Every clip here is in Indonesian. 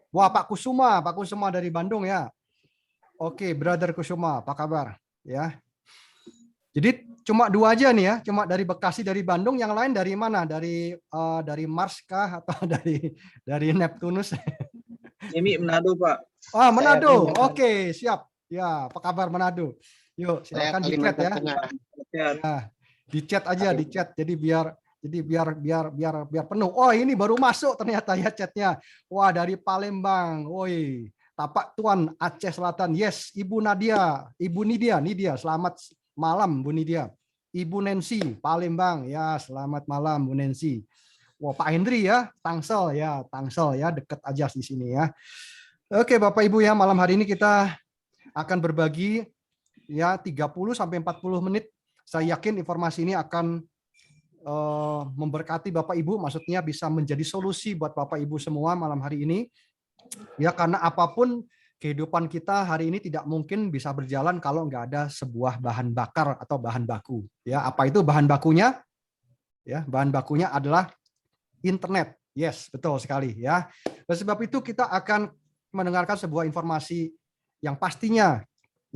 Wah, Pak Kusuma dari Bandung ya. Oke, Brother Kusuma, apa kabar? Ya. Jadi cuma dua aja nih ya, cuma dari Bekasi, dari Bandung. Yang lain dari mana? Dari Mars kah atau dari Neptunus? Ini Manado, Pak. Ah, Saya Manado. Kalimantan. Oke, siap. Ya, apa kabar Manado? Yuk, Saya silakan di chat Kalimantan ya. Tengah. Ya, di chat aja, di Kalimantan. chat. Jadi biar penuh. Oh, ini baru masuk ternyata ya chatnya. Wah, dari Palembang. Woi, Tapak Tuan Aceh Selatan. Yes, Ibu Nadia, Ibu Nidia. Selamat malam Bu Nidia. Ibu Nancy, Palembang. Ya, selamat malam Bu Nancy. Wah, Pak Hendri ya, Tangsel ya, deket aja di sini ya. Oke, Bapak Ibu ya, malam hari ini kita akan berbagi ya 30 sampai 40 menit. Saya yakin informasi ini akan memberkati Bapak Ibu, maksudnya bisa menjadi solusi buat Bapak Ibu semua malam hari ini. Ya, karena apapun kehidupan kita hari ini tidak mungkin bisa berjalan kalau nggak ada sebuah bahan bakar atau bahan baku. Ya, apa itu bahan bakunya? Ya, bahan bakunya adalah internet. Yes, betul sekali ya. Oleh sebab itu kita akan mendengarkan sebuah informasi yang pastinya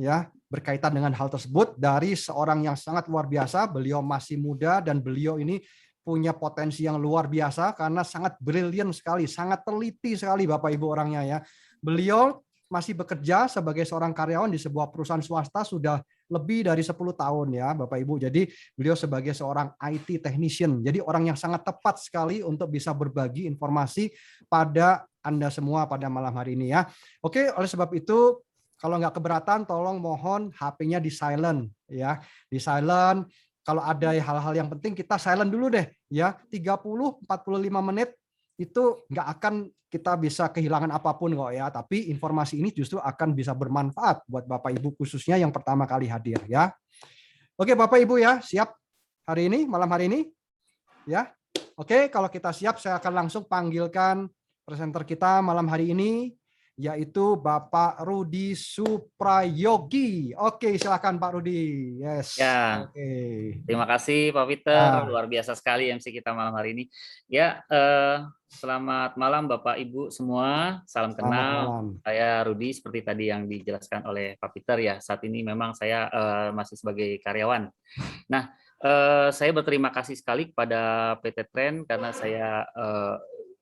ya berkaitan dengan hal tersebut dari seorang yang sangat luar biasa. Beliau masih muda dan beliau ini punya potensi yang luar biasa karena sangat brilian sekali, sangat teliti sekali Bapak Ibu orangnya ya. Beliau masih bekerja sebagai seorang karyawan di sebuah perusahaan swasta sudah lebih dari 10 tahun ya Bapak Ibu. Jadi beliau sebagai seorang IT technician. Jadi orang yang sangat tepat sekali untuk bisa berbagi informasi pada Anda semua pada malam hari ini ya. Oke, oleh sebab itu kalau nggak keberatan tolong mohon HP-nya di silent ya. Di silent. Kalau ada hal-hal yang penting kita silent dulu deh ya. 30-45 menit itu nggak akan kita bisa kehilangan apapun kok ya, tapi informasi ini justru akan bisa bermanfaat buat Bapak Ibu khususnya yang pertama kali hadir ya. Oke Bapak Ibu ya, siap hari ini, malam hari ini? Ya. Oke, kalau kita siap saya akan langsung panggilkan presenter kita malam hari ini yaitu Bapak Rudi Suprayogi. Oke, silakan Pak Rudi. Yes. Ya, Oke. terima kasih Pak Peter, Nah, luar biasa sekali MC kita malam hari ini. Ya, selamat malam Bapak Ibu semua, salam selamat kenal. malam. Saya Rudi, seperti tadi yang dijelaskan oleh Pak Peter ya. Saat ini memang saya masih sebagai karyawan. Nah, saya berterima kasih sekali kepada PT Trend karena saya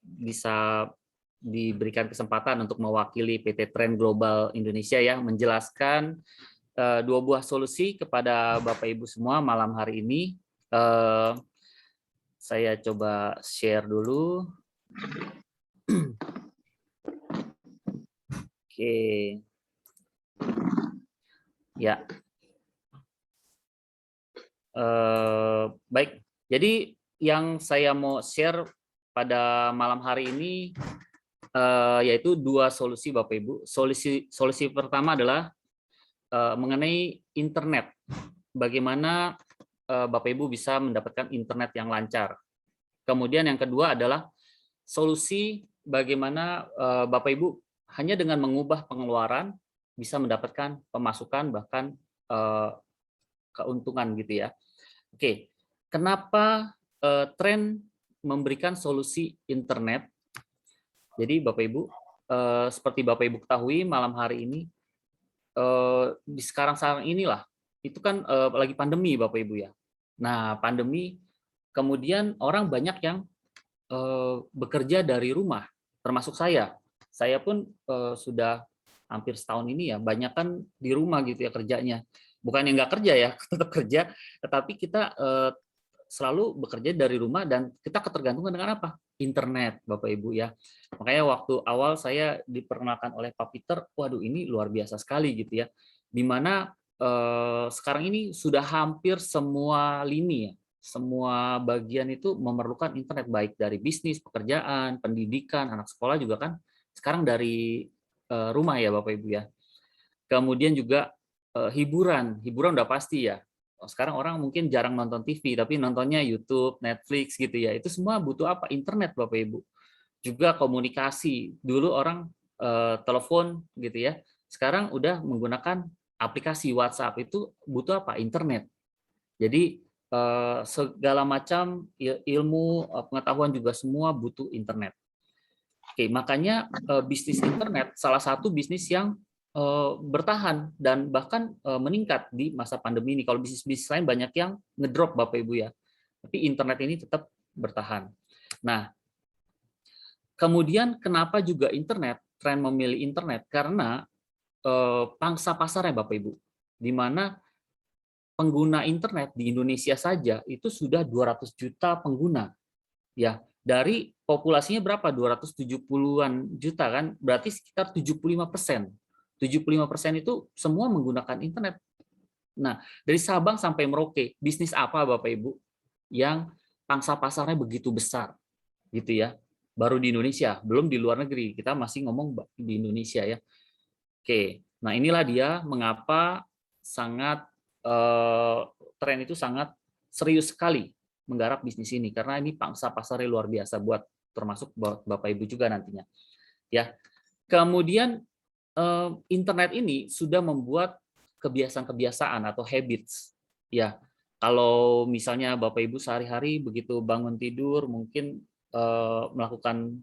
bisa diberikan kesempatan untuk mewakili PT Trend Global Indonesia ya, menjelaskan dua buah solusi kepada Bapak Ibu semua malam hari ini. Saya coba share dulu. Oke. Ya. Baik. Jadi yang saya mau share pada malam hari ini yaitu dua solusi Bapak Ibu. Solusi pertama adalah mengenai internet. Bagaimana Bapak Ibu bisa mendapatkan internet yang lancar. Kemudian yang kedua adalah solusi bagaimana Bapak Ibu hanya dengan mengubah pengeluaran bisa mendapatkan pemasukan bahkan keuntungan gitu ya. Oke, kenapa Trend memberikan solusi internet? Jadi Bapak Ibu, seperti Bapak Ibu ketahui malam hari ini di sekarang inilah itu kan lagi pandemi Bapak Ibu ya. Nah, pandemi kemudian orang banyak yang bekerja dari rumah, termasuk saya. Saya pun sudah hampir setahun ini ya, banyak kan di rumah gitu ya kerjanya. Bukan yang nggak kerja ya, tetap kerja, tetapi kita selalu bekerja dari rumah dan kita ketergantungan dengan apa? Internet, Bapak Ibu ya. Makanya waktu awal saya diperkenalkan oleh Pak Peter, waduh ini luar biasa sekali gitu ya. Dimana sekarang ini sudah hampir semua lini ya, semua bagian itu memerlukan internet, baik dari bisnis, pekerjaan, pendidikan, anak sekolah juga kan sekarang dari rumah ya Bapak Ibu ya. Kemudian juga hiburan udah pasti ya. Sekarang orang mungkin jarang nonton TV, tapi nontonnya YouTube, Netflix gitu ya. Itu semua butuh apa? Internet Bapak Ibu. Juga komunikasi. Dulu orang telepon gitu ya. Sekarang udah menggunakan aplikasi WhatsApp, itu butuh apa? Internet. Jadi segala macam ilmu, pengetahuan juga semua butuh internet. Oke, makanya bisnis internet salah satu bisnis yang bertahan dan bahkan meningkat di masa pandemi ini. Kalau bisnis-bisnis lain banyak yang ngedrop Bapak Ibu ya. Tapi internet ini tetap bertahan. Nah, kemudian kenapa juga internet, tren memilih internet? Karena pangsa pasarnya Bapak Ibu, di mana pengguna internet di Indonesia saja itu sudah 200 juta pengguna. Ya, dari populasinya berapa? 270-an juta kan? Berarti sekitar 75%. 75% itu semua menggunakan internet. Nah, dari Sabang sampai Merauke, bisnis apa Bapak Ibu yang pangsa pasarnya begitu besar gitu ya? Baru di Indonesia, belum di luar negeri. Kita masih ngomong di Indonesia ya. Oke, nah inilah dia mengapa sangat tren itu sangat serius sekali menggarap bisnis ini karena ini pangsa pasarnya luar biasa buat termasuk buat Bapak Ibu juga nantinya. Ya. Kemudian internet ini sudah membuat kebiasaan-kebiasaan atau habits. Ya. Kalau misalnya Bapak Ibu sehari-hari begitu bangun tidur mungkin melakukan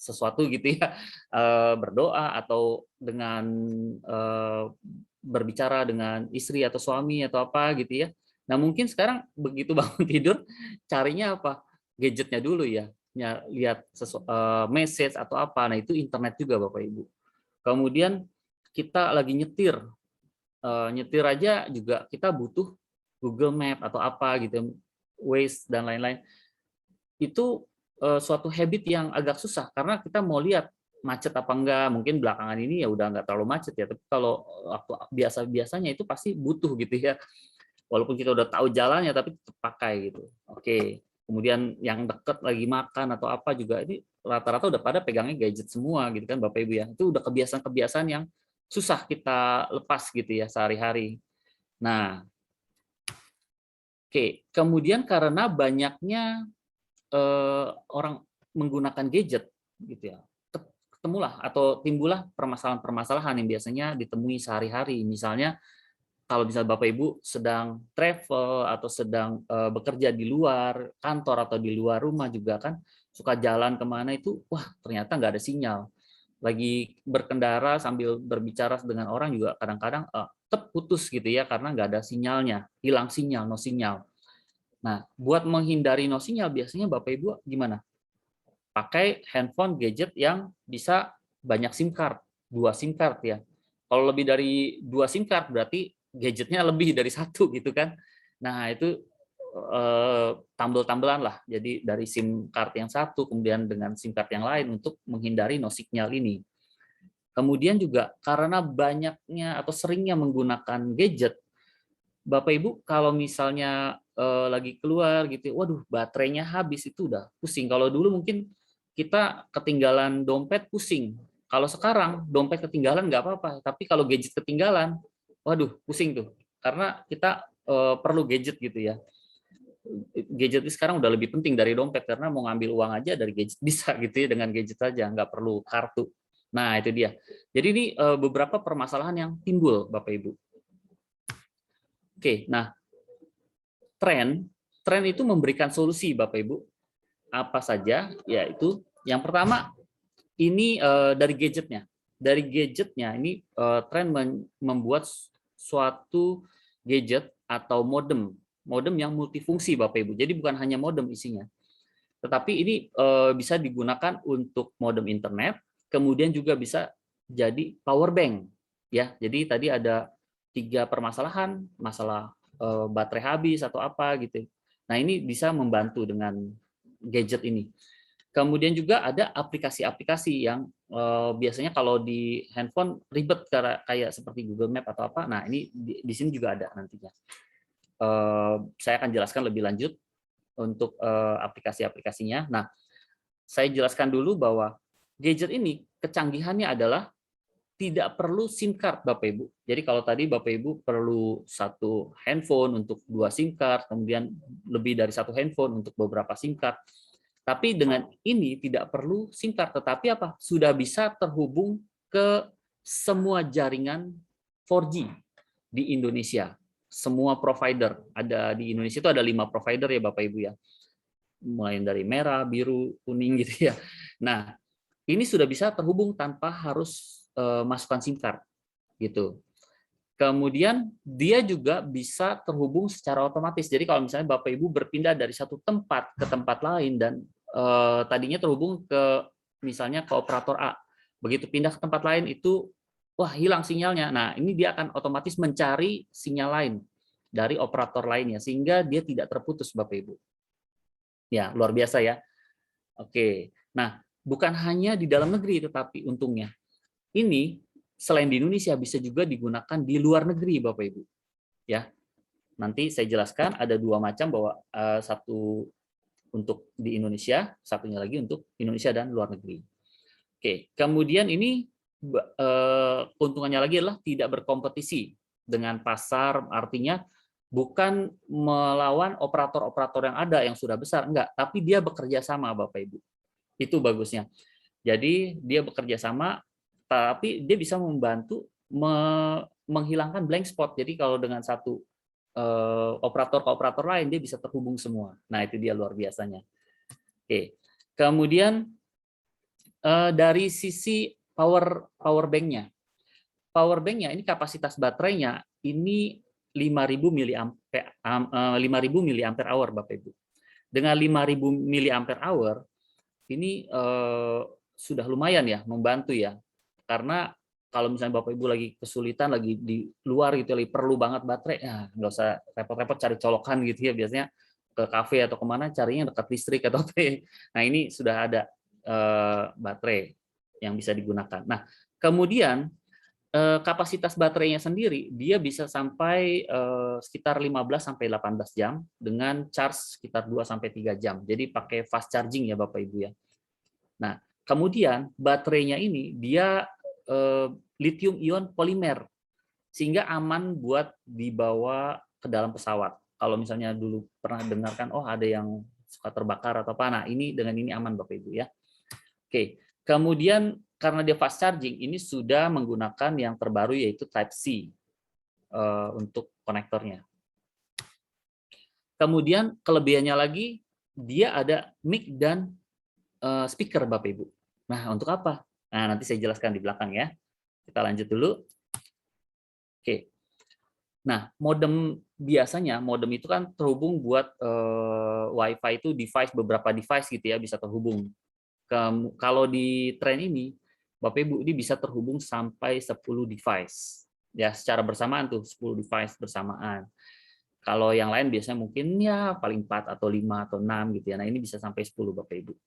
sesuatu gitu ya, berdoa atau dengan berbicara dengan istri atau suami atau apa gitu ya. Nah mungkin sekarang begitu bangun tidur carinya apa? Gadgetnya dulu ya, lihat message atau apa. Nah itu internet juga Bapak Ibu. Kemudian kita lagi nyetir, nyetir aja juga kita butuh Google Map atau apa gitu, Waze dan lain-lain. Itu suatu habit yang agak susah karena kita mau lihat macet apa enggak. Mungkin belakangan ini ya udah nggak terlalu macet ya, tapi kalau waktu biasanya itu pasti butuh gitu ya, walaupun kita udah tahu jalannya tapi tetap pakai gitu. Oke, kemudian yang deket lagi makan atau apa juga ini rata-rata udah pada pegangnya gadget semua gitu kan Bapak Ibu ya. Itu udah kebiasaan-kebiasaan yang susah kita lepas gitu ya sehari-hari. Nah, oke, kemudian karena banyaknya orang menggunakan gadget gitu ya, ketemulah atau timbullah permasalahan-permasalahan yang biasanya ditemui sehari-hari. Misalnya kalau misalnya Bapak Ibu sedang travel atau sedang bekerja di luar kantor atau di luar rumah juga kan suka jalan kemana itu, wah ternyata nggak ada sinyal. Lagi berkendara sambil berbicara dengan orang juga kadang-kadang tetap putus gitu ya karena nggak ada sinyalnya, hilang sinyal, no sinyal. Nah, buat menghindari no sinyal biasanya Bapak Ibu gimana? Pakai handphone gadget yang bisa banyak SIM card, 2 SIM card ya. Kalau lebih dari 2 SIM card berarti gadgetnya lebih dari 1 gitu kan. Nah, itu tambel-tambelan lah. Jadi dari SIM card yang satu kemudian dengan SIM card yang lain untuk menghindari no signal ini. Kemudian juga karena banyaknya atau seringnya menggunakan gadget, Bapak Ibu kalau misalnya lagi keluar gitu, waduh baterainya habis itu udah pusing. Kalau dulu mungkin kita ketinggalan dompet pusing. Kalau sekarang dompet ketinggalan nggak apa-apa, tapi kalau gadget ketinggalan, waduh pusing tuh. Karena kita perlu gadget gitu ya. Gadget ini sekarang udah lebih penting dari dompet karena mau ngambil uang aja dari gadget bisa gitu ya dengan gadget saja, nggak perlu kartu. Nah itu dia. Jadi ini beberapa permasalahan yang timbul Bapak Ibu. Oke, nah tren itu memberikan solusi Bapak Ibu. Apa saja? Yaitu yang pertama ini dari gadgetnya. Dari gadgetnya ini tren membuat suatu gadget atau modem yang multifungsi Bapak Ibu. Jadi bukan hanya modem isinya. Tetapi ini bisa digunakan untuk modem internet, kemudian juga bisa jadi power bank. Ya, jadi tadi ada 3 permasalahan, masalah baterai habis atau apa gitu. Nah, ini bisa membantu dengan gadget ini. Kemudian juga ada aplikasi-aplikasi yang biasanya kalau di handphone ribet kayak seperti Google Map atau apa. Nah, ini di sini juga ada nantinya. Saya akan jelaskan lebih lanjut untuk aplikasi-aplikasinya. Nah, saya jelaskan dulu bahwa gadget ini kecanggihannya adalah tidak perlu SIM card Bapak Ibu. Jadi kalau tadi Bapak Ibu perlu 1 handphone untuk 2 SIM card, kemudian lebih dari 1 handphone untuk beberapa SIM card. Tapi dengan ini tidak perlu SIM card, tetapi apa? Sudah bisa terhubung ke semua jaringan 4G di Indonesia. Semua provider ada di Indonesia itu ada 5 provider ya Bapak Ibu ya. Mulai dari merah, biru, kuning gitu ya. Nah, ini sudah bisa terhubung tanpa harus masukkan SIM card gitu. Kemudian dia juga bisa terhubung secara otomatis. Jadi kalau misalnya Bapak Ibu berpindah dari satu tempat ke tempat lain dan tadinya terhubung ke misalnya ke operator A, begitu pindah ke tempat lain itu wah hilang sinyalnya. Nah ini dia akan otomatis mencari sinyal lain dari operator lainnya sehingga dia tidak terputus Bapak Ibu. Ya luar biasa ya. Oke. Nah bukan hanya di dalam negeri tetapi untungnya ini selain di Indonesia bisa juga digunakan di luar negeri Bapak Ibu. Ya. Nanti saya jelaskan ada dua macam bahwa satu untuk di Indonesia, satunya lagi untuk Indonesia dan luar negeri. Oke, kemudian ini keuntungannya lagi adalah tidak berkompetisi dengan pasar, artinya bukan melawan operator-operator yang ada yang sudah besar, enggak, tapi dia bekerja sama Bapak Ibu. Itu bagusnya. Jadi dia bekerja sama tapi dia bisa membantu menghilangkan blank spot. Jadi kalau dengan satu operator ke operator lain, dia bisa terhubung semua. Nah, itu dia luar biasanya. Oke. Kemudian dari sisi power bank-nya. Power bank-nya ini kapasitas baterainya ini 5.000 mAh Bapak Ibu. Dengan 5.000 mAh ini sudah lumayan ya membantu ya. Karena kalau misalnya Bapak Ibu lagi kesulitan, lagi di luar gitu, lagi perlu banget baterai, ya nggak usah repot-repot cari colokan gitu ya, biasanya ke kafe atau kemana carinya dekat listrik atau apa. Nah ini sudah ada baterai yang bisa digunakan. Nah kemudian kapasitas baterainya sendiri, dia bisa sampai sekitar 15-18 jam dengan charge sekitar 2-3 jam. Jadi pakai fast charging ya Bapak Ibu ya. Nah kemudian baterainya ini dia lithium ion polimer sehingga aman buat dibawa ke dalam pesawat. Kalau misalnya dulu pernah dengarkan oh ada yang suka terbakar atau apa, nah ini dengan ini aman Bapak Ibu ya. Oke, kemudian karena dia fast charging ini sudah menggunakan yang terbaru yaitu Type C untuk konektornya. Kemudian kelebihannya lagi dia ada mic dan speaker Bapak Ibu. Nah, untuk apa? Nah, nanti saya jelaskan di belakang ya. Kita lanjut dulu. Oke. Nah, modem biasanya, modem itu kan terhubung buat Wi-Fi itu beberapa device gitu ya, bisa terhubung. Kalau di tren ini, Bapak Ibu ini bisa terhubung sampai 10 device. Ya, secara bersamaan tuh, 10 device bersamaan. Kalau yang lain biasanya mungkin ya paling 4 atau 5 atau 6 gitu ya. Nah, ini bisa sampai 10 Bapak Ibu.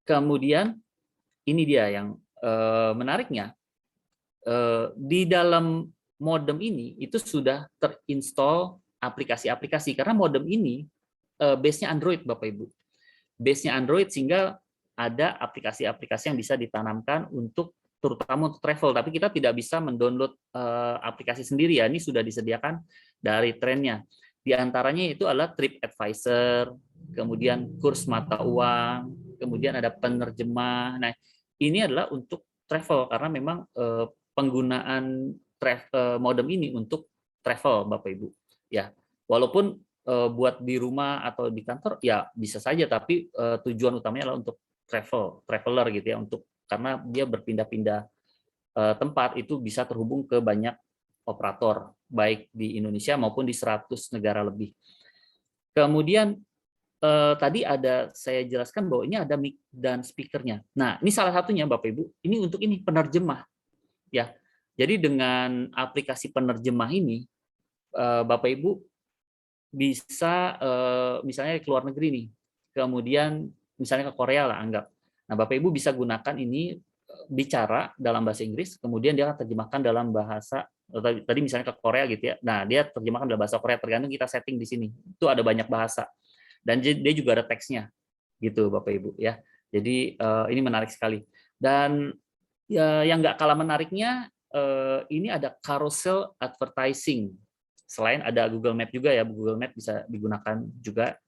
Kemudian ini dia yang menariknya, di dalam modem ini itu sudah terinstall aplikasi-aplikasi karena modem ini base-nya Android Bapak Ibu. Base-nya Android sehingga ada aplikasi-aplikasi yang bisa ditanamkan untuk terutama untuk travel, tapi kita tidak bisa mendownload aplikasi sendiri ya, ini sudah disediakan dari trennya. Di antaranya itu adalah TripAdvisor, kemudian kurs mata uang, kemudian ada penerjemah. Nah, ini adalah untuk travel karena memang penggunaan modem ini untuk travel Bapak Ibu. Ya, walaupun buat di rumah atau di kantor ya bisa saja, tapi tujuan utamanya adalah untuk traveler gitu ya, untuk karena dia berpindah-pindah tempat itu bisa terhubung ke banyak operator baik di Indonesia maupun di 100 negara lebih. Kemudian tadi ada saya jelaskan bahwa ini ada mic dan speakernya. Nah, ini salah satunya Bapak Ibu. Ini untuk ini penerjemah, ya. Jadi dengan aplikasi penerjemah ini, Bapak Ibu bisa misalnya ke luar negeri nih, kemudian misalnya ke Korea lah anggap. Nah, Bapak Ibu bisa gunakan ini bicara dalam bahasa Inggris, kemudian dia akan terjemahkan dalam bahasa tadi misalnya ke Korea gitu ya. Nah, dia terjemahkan dalam bahasa Korea tergantung kita setting di sini. Itu ada banyak bahasa. Dan dia juga ada teksnya gitu Bapak Ibu ya. Jadi ini menarik sekali. Dan ya, yang nggak kalah menariknya ini ada carousel advertising. Selain ada Google Map juga ya, Google Map bisa digunakan juga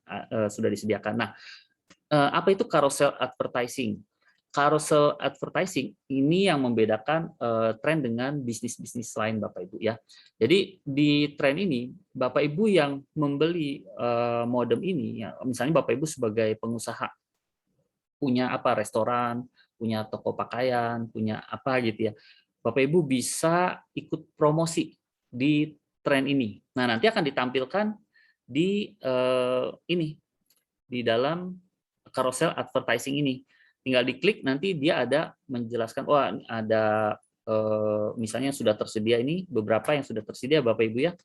sudah disediakan. Nah, apa itu carousel advertising? Carousel advertising ini yang membedakan tren dengan bisnis-bisnis lain Bapak Ibu ya. Jadi di tren ini Bapak Ibu yang membeli modem ini ya, misalnya Bapak Ibu sebagai pengusaha punya apa, restoran, punya toko pakaian, punya apa gitu ya, Bapak Ibu bisa ikut promosi di tren ini. Nah, nanti akan ditampilkan di ini, di dalam carousel advertising ini. Tinggal diklik, nanti dia ada menjelaskan, wah ada misalnya sudah tersedia ini, beberapa yang sudah tersedia Bapak Ibu ya.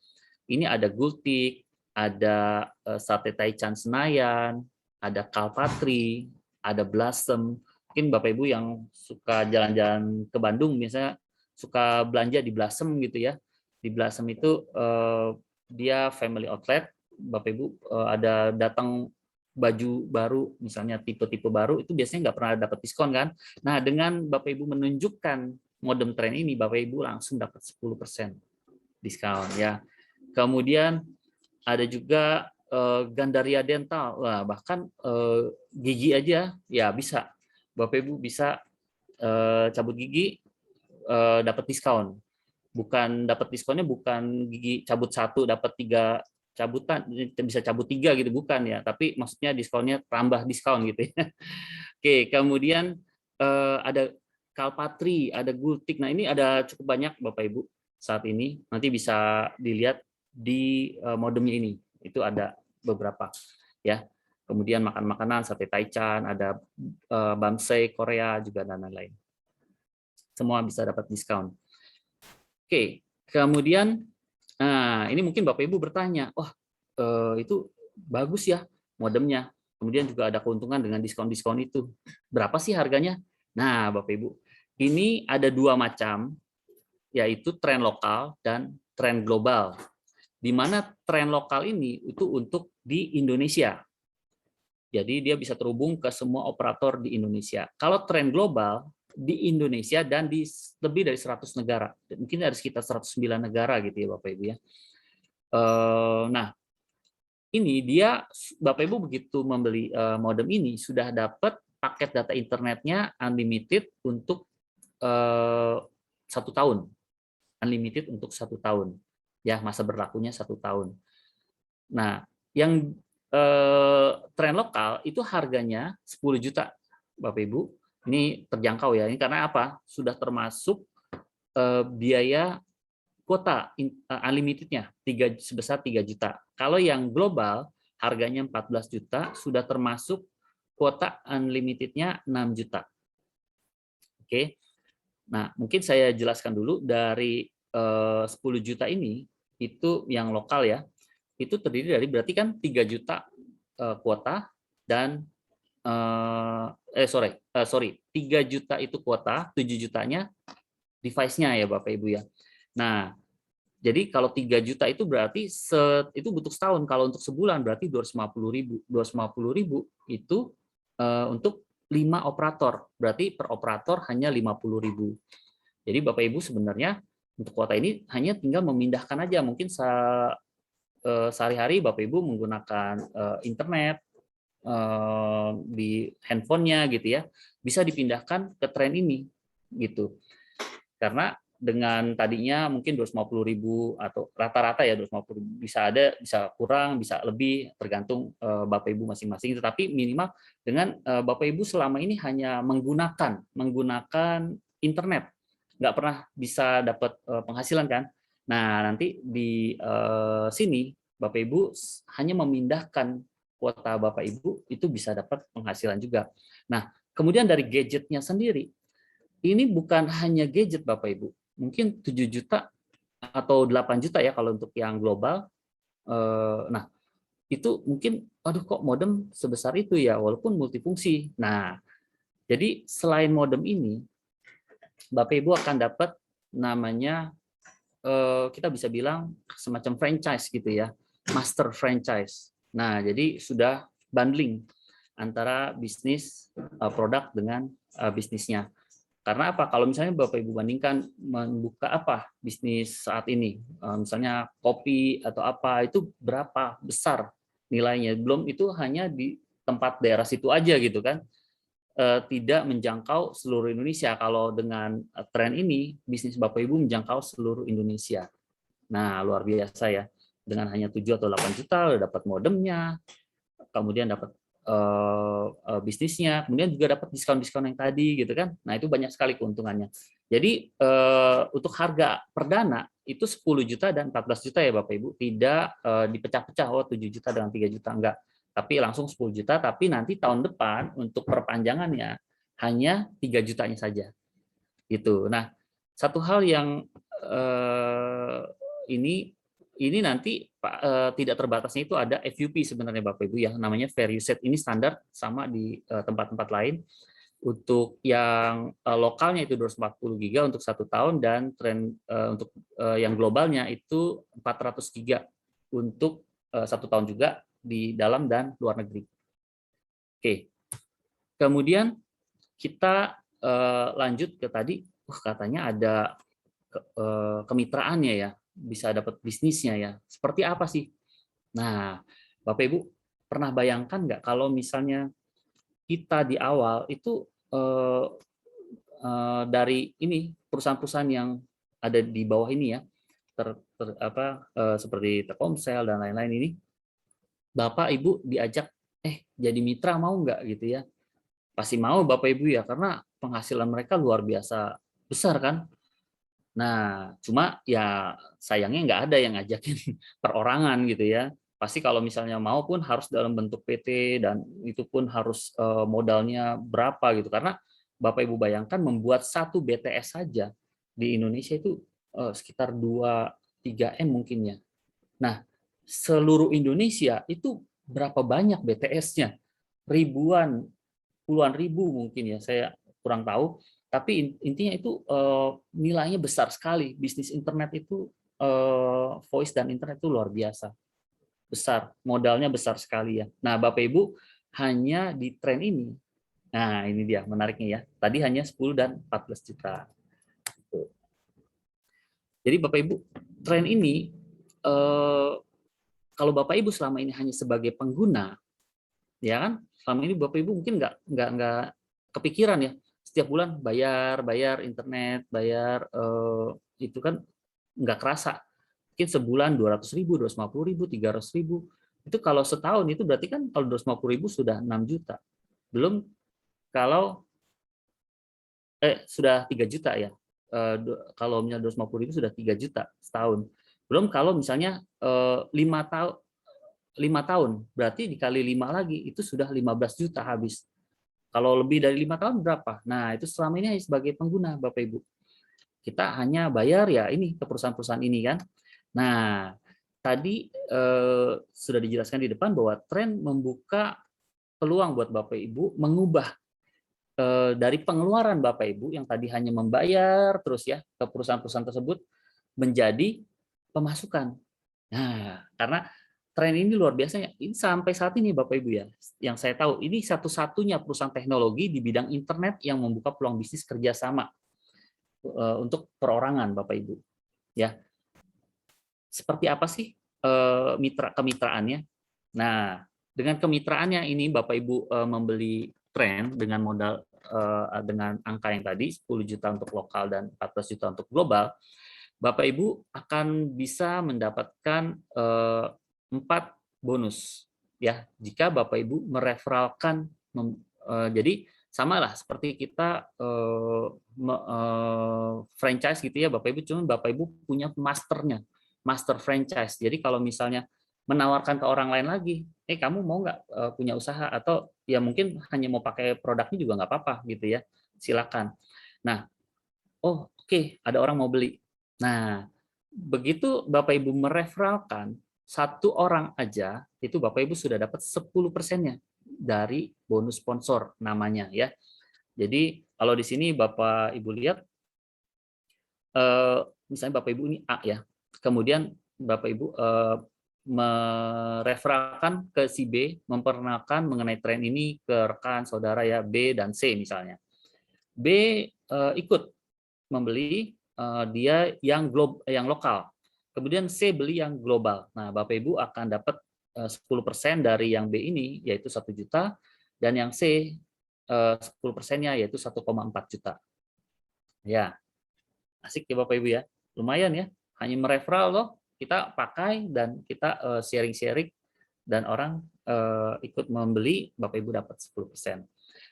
Ini ada Gultik, ada Sate Taichan Senayan, ada Kalpatri, ada Blossom. Mungkin Bapak Ibu yang suka jalan-jalan ke Bandung, misalnya suka belanja di Blossom gitu ya. Di Blossom itu dia family outlet, Bapak Ibu ada datang baju baru, misalnya tipe-tipe baru, itu biasanya nggak pernah dapat diskon kan. Nah, dengan Bapak Ibu menunjukkan modem tren ini, Bapak Ibu langsung dapat 10% diskon ya. Kemudian ada juga Gandaria Dental, wah, bahkan gigi aja ya bisa. Bapak Ibu bisa cabut gigi dapat diskon. Bukan dapat diskonnya bukan gigi cabut 1 dapat 3 cabutan, bisa cabut 3 gitu, bukan ya, tapi maksudnya diskonnya tambah diskon gitu ya. Oke, kemudian ada Kalpatri, ada Gultik. Nah, ini ada cukup banyak Bapak Ibu saat ini. Nanti bisa dilihat di modemnya ini. Itu ada beberapa ya. Kemudian makan-makanan, Sate Taichan, ada Bamsei Korea juga dan lain-lain. Semua bisa dapat diskon. Oke, kemudian nah, ini mungkin Bapak Ibu bertanya, wah itu bagus ya modemnya. Kemudian juga ada keuntungan dengan diskon-diskon itu. Berapa sih harganya? Nah, Bapak Ibu, ini ada 2 macam, yaitu tren lokal dan tren global. Di mana tren lokal ini itu untuk di Indonesia. Jadi dia bisa terhubung ke semua operator di Indonesia. Kalau tren global di Indonesia dan di lebih dari 100 negara. Mungkin ada sekitar 109 negara gitu ya Bapak Ibu ya. Nah, ini dia Bapak Ibu begitu membeli modem ini sudah dapat paket data internetnya unlimited untuk 1 tahun. Unlimited untuk 1 tahun. Ya, masa berlakunya 1 tahun. Nah, yang tren lokal itu harganya 10 juta Bapak Ibu. Ini terjangkau ya. Ini karena apa? Sudah termasuk biaya kuota unlimitednya sebesar 3 juta. Kalau yang global harganya 14 juta, sudah termasuk kuota unlimitednya 6 juta. Oke. Nah, mungkin saya jelaskan dulu dari 10 juta ini, itu yang lokal ya, itu terdiri dari berarti kan 3 juta kuota dan 3 juta itu kuota, 7 jutanya device-nya ya Bapak Ibu ya. Nah, jadi kalau 3 juta itu berarti itu butuh setahun. Kalau untuk sebulan berarti 250.000. 250.000 itu untuk 5 operator. Berarti per operator hanya 50.000. Jadi Bapak Ibu sebenarnya untuk kuota ini hanya tinggal memindahkan aja. Mungkin sehari-hari Bapak Ibu menggunakan internet di handphonenya gitu ya, bisa dipindahkan ke tren ini gitu. Karena dengan tadinya mungkin 250.000 atau rata-rata ya 250.000, bisa ada, bisa kurang, bisa lebih, tergantung Bapak Ibu masing-masing. Tetapi minimal dengan Bapak Ibu selama ini hanya menggunakan internet, nggak pernah bisa dapat penghasilan kan. Nah, nanti di sini Bapak Ibu hanya memindahkan kuota Bapak Ibu, itu bisa dapat penghasilan juga. Nah, kemudian dari gadgetnya sendiri, ini bukan hanya gadget Bapak Ibu, mungkin 7 juta atau 8 juta ya kalau untuk yang global. Nah, itu mungkin, aduh kok modem sebesar itu ya, walaupun multifungsi. Nah, jadi selain modem ini, Bapak Ibu akan dapat namanya, kita bisa bilang semacam franchise gitu ya, master franchise. Nah, jadi sudah bundling antara bisnis produk dengan bisnisnya. Karena apa? Kalau misalnya Bapak Ibu bandingkan membuka apa bisnis saat ini, misalnya kopi atau apa, itu berapa besar nilainya. Belum itu hanya di tempat daerah situ aja gitu kan. Tidak menjangkau seluruh Indonesia. Kalau dengan tren ini, bisnis Bapak Ibu menjangkau seluruh Indonesia. Nah, luar biasa ya. Dengan hanya 7 atau 8 juta, udah dapat modemnya, kemudian dapat bisnisnya, kemudian juga dapat diskon-diskon yang tadi gitu kan. Nah, itu banyak sekali keuntungannya. Jadi untuk harga perdana itu 10 juta dan 14 juta ya Bapak Ibu, tidak dipecah-pecah 7 juta dengan 3 juta enggak, tapi langsung 10 juta, tapi nanti tahun depan untuk perpanjangannya hanya 3 jutanya saja. Gitu. Nah, satu hal yang ini nanti tidak terbatasnya itu ada FUP sebenarnya Bapak Ibu ya, namanya fair usage. Ini standar sama di tempat-tempat lain. Untuk yang lokalnya itu 240 giga untuk 1 tahun, dan untuk yang globalnya itu 400 giga untuk 1 tahun juga di dalam dan luar negeri. Oke, kemudian kita lanjut ke tadi, katanya ada kemitraannya ya, bisa dapat bisnisnya ya. Seperti apa sih? Nah, Bapak Ibu pernah bayangkan nggak kalau misalnya kita di awal itu dari ini perusahaan-perusahaan yang ada di bawah ini ya, seperti Telkomsel dan lain-lain ini, Bapak Ibu diajak jadi mitra mau nggak gitu ya? Pasti mau Bapak Ibu ya, karena penghasilan mereka luar biasa besar kan. Nah, cuma ya sayangnya nggak ada yang ngajakin perorangan gitu ya. Pasti kalau misalnya mau pun harus dalam bentuk PT, dan itu pun harus modalnya berapa gitu. Karena Bapak Ibu bayangkan membuat satu BTS saja di Indonesia itu sekitar 2-3 M mungkin ya. Nah, seluruh Indonesia itu berapa banyak BTS-nya? Ribuan, puluhan ribu mungkin ya, saya kurang tahu. Tapi intinya itu nilainya besar sekali. Bisnis internet itu, voice dan internet itu luar biasa besar, modalnya besar sekali ya. Nah, Bapak Ibu hanya di tren ini. Nah, ini dia menariknya ya. Tadi hanya 10 dan 14 juta. Jadi Bapak Ibu, tren ini kalau Bapak Ibu selama ini hanya sebagai pengguna, ya kan? Selama ini Bapak Ibu mungkin nggak kepikiran ya, setiap bulan bayar internet, bayar itu kan nggak kerasa. Mungkin sebulan 200.000, 250.000, 300.000. Itu kalau setahun itu berarti kan kalau 250.000 sudah 6 juta. Belum kalau sudah 3 juta ya. Kalau misalnya 250.000 sudah 3 juta setahun. Belum kalau misalnya 5 tahun, berarti dikali 5 lagi itu sudah 15 juta habis. Kalau lebih dari 5 tahun berapa? Nah, itu selama ini sebagai pengguna Bapak Ibu. Kita hanya bayar ya ini ke perusahaan-perusahaan ini kan. Nah, tadi sudah dijelaskan di depan bahwa tren membuka peluang buat Bapak Ibu mengubah dari pengeluaran Bapak Ibu yang tadi hanya membayar terus ya ke perusahaan-perusahaan tersebut menjadi pemasukan. Nah, karena tren ini luar biasa. Ini sampai saat ini Bapak Ibu ya, yang saya tahu ini satu-satunya perusahaan teknologi di bidang internet yang membuka peluang bisnis kerjasama untuk perorangan Bapak Ibu. Ya, seperti apa sih kemitraannya? Nah, dengan kemitraannya ini Bapak Ibu membeli tren dengan modal dengan angka yang tadi 10 juta untuk lokal dan 14 juta untuk global, Bapak Ibu akan bisa mendapatkan 4 bonus ya jika Bapak Ibu mereferalkan. Jadi samalah seperti kita franchise gitu ya Bapak Ibu, cuma Bapak Ibu punya master franchise. Jadi kalau misalnya menawarkan ke orang lain lagi, kamu mau nggak punya usaha, atau ya mungkin hanya mau pakai produknya juga nggak apa-apa gitu ya, silakan. Nah, oke, ada orang mau beli. Nah, begitu Bapak Ibu mereferalkan 1 orang aja, itu Bapak Ibu sudah dapat 10%-nya dari bonus sponsor namanya ya. Jadi kalau di sini Bapak Ibu lihat, misalnya Bapak Ibu ini A ya, kemudian Bapak Ibu mereferalkan ke si B, memperkenalkan mengenai tren ini ke rekan saudara ya B dan C misalnya. B ikut membeli dia yang lokal. Kemudian C beli yang global. Nah, Bapak Ibu akan dapat 10% dari yang B ini yaitu 1 juta, dan yang C 10%-nya yaitu 1,4 juta. Ya, asik ya Bapak Ibu ya. Lumayan ya. Hanya mereferral loh, kita pakai dan kita sharing-sharing dan orang ikut membeli, Bapak Ibu dapat 10%.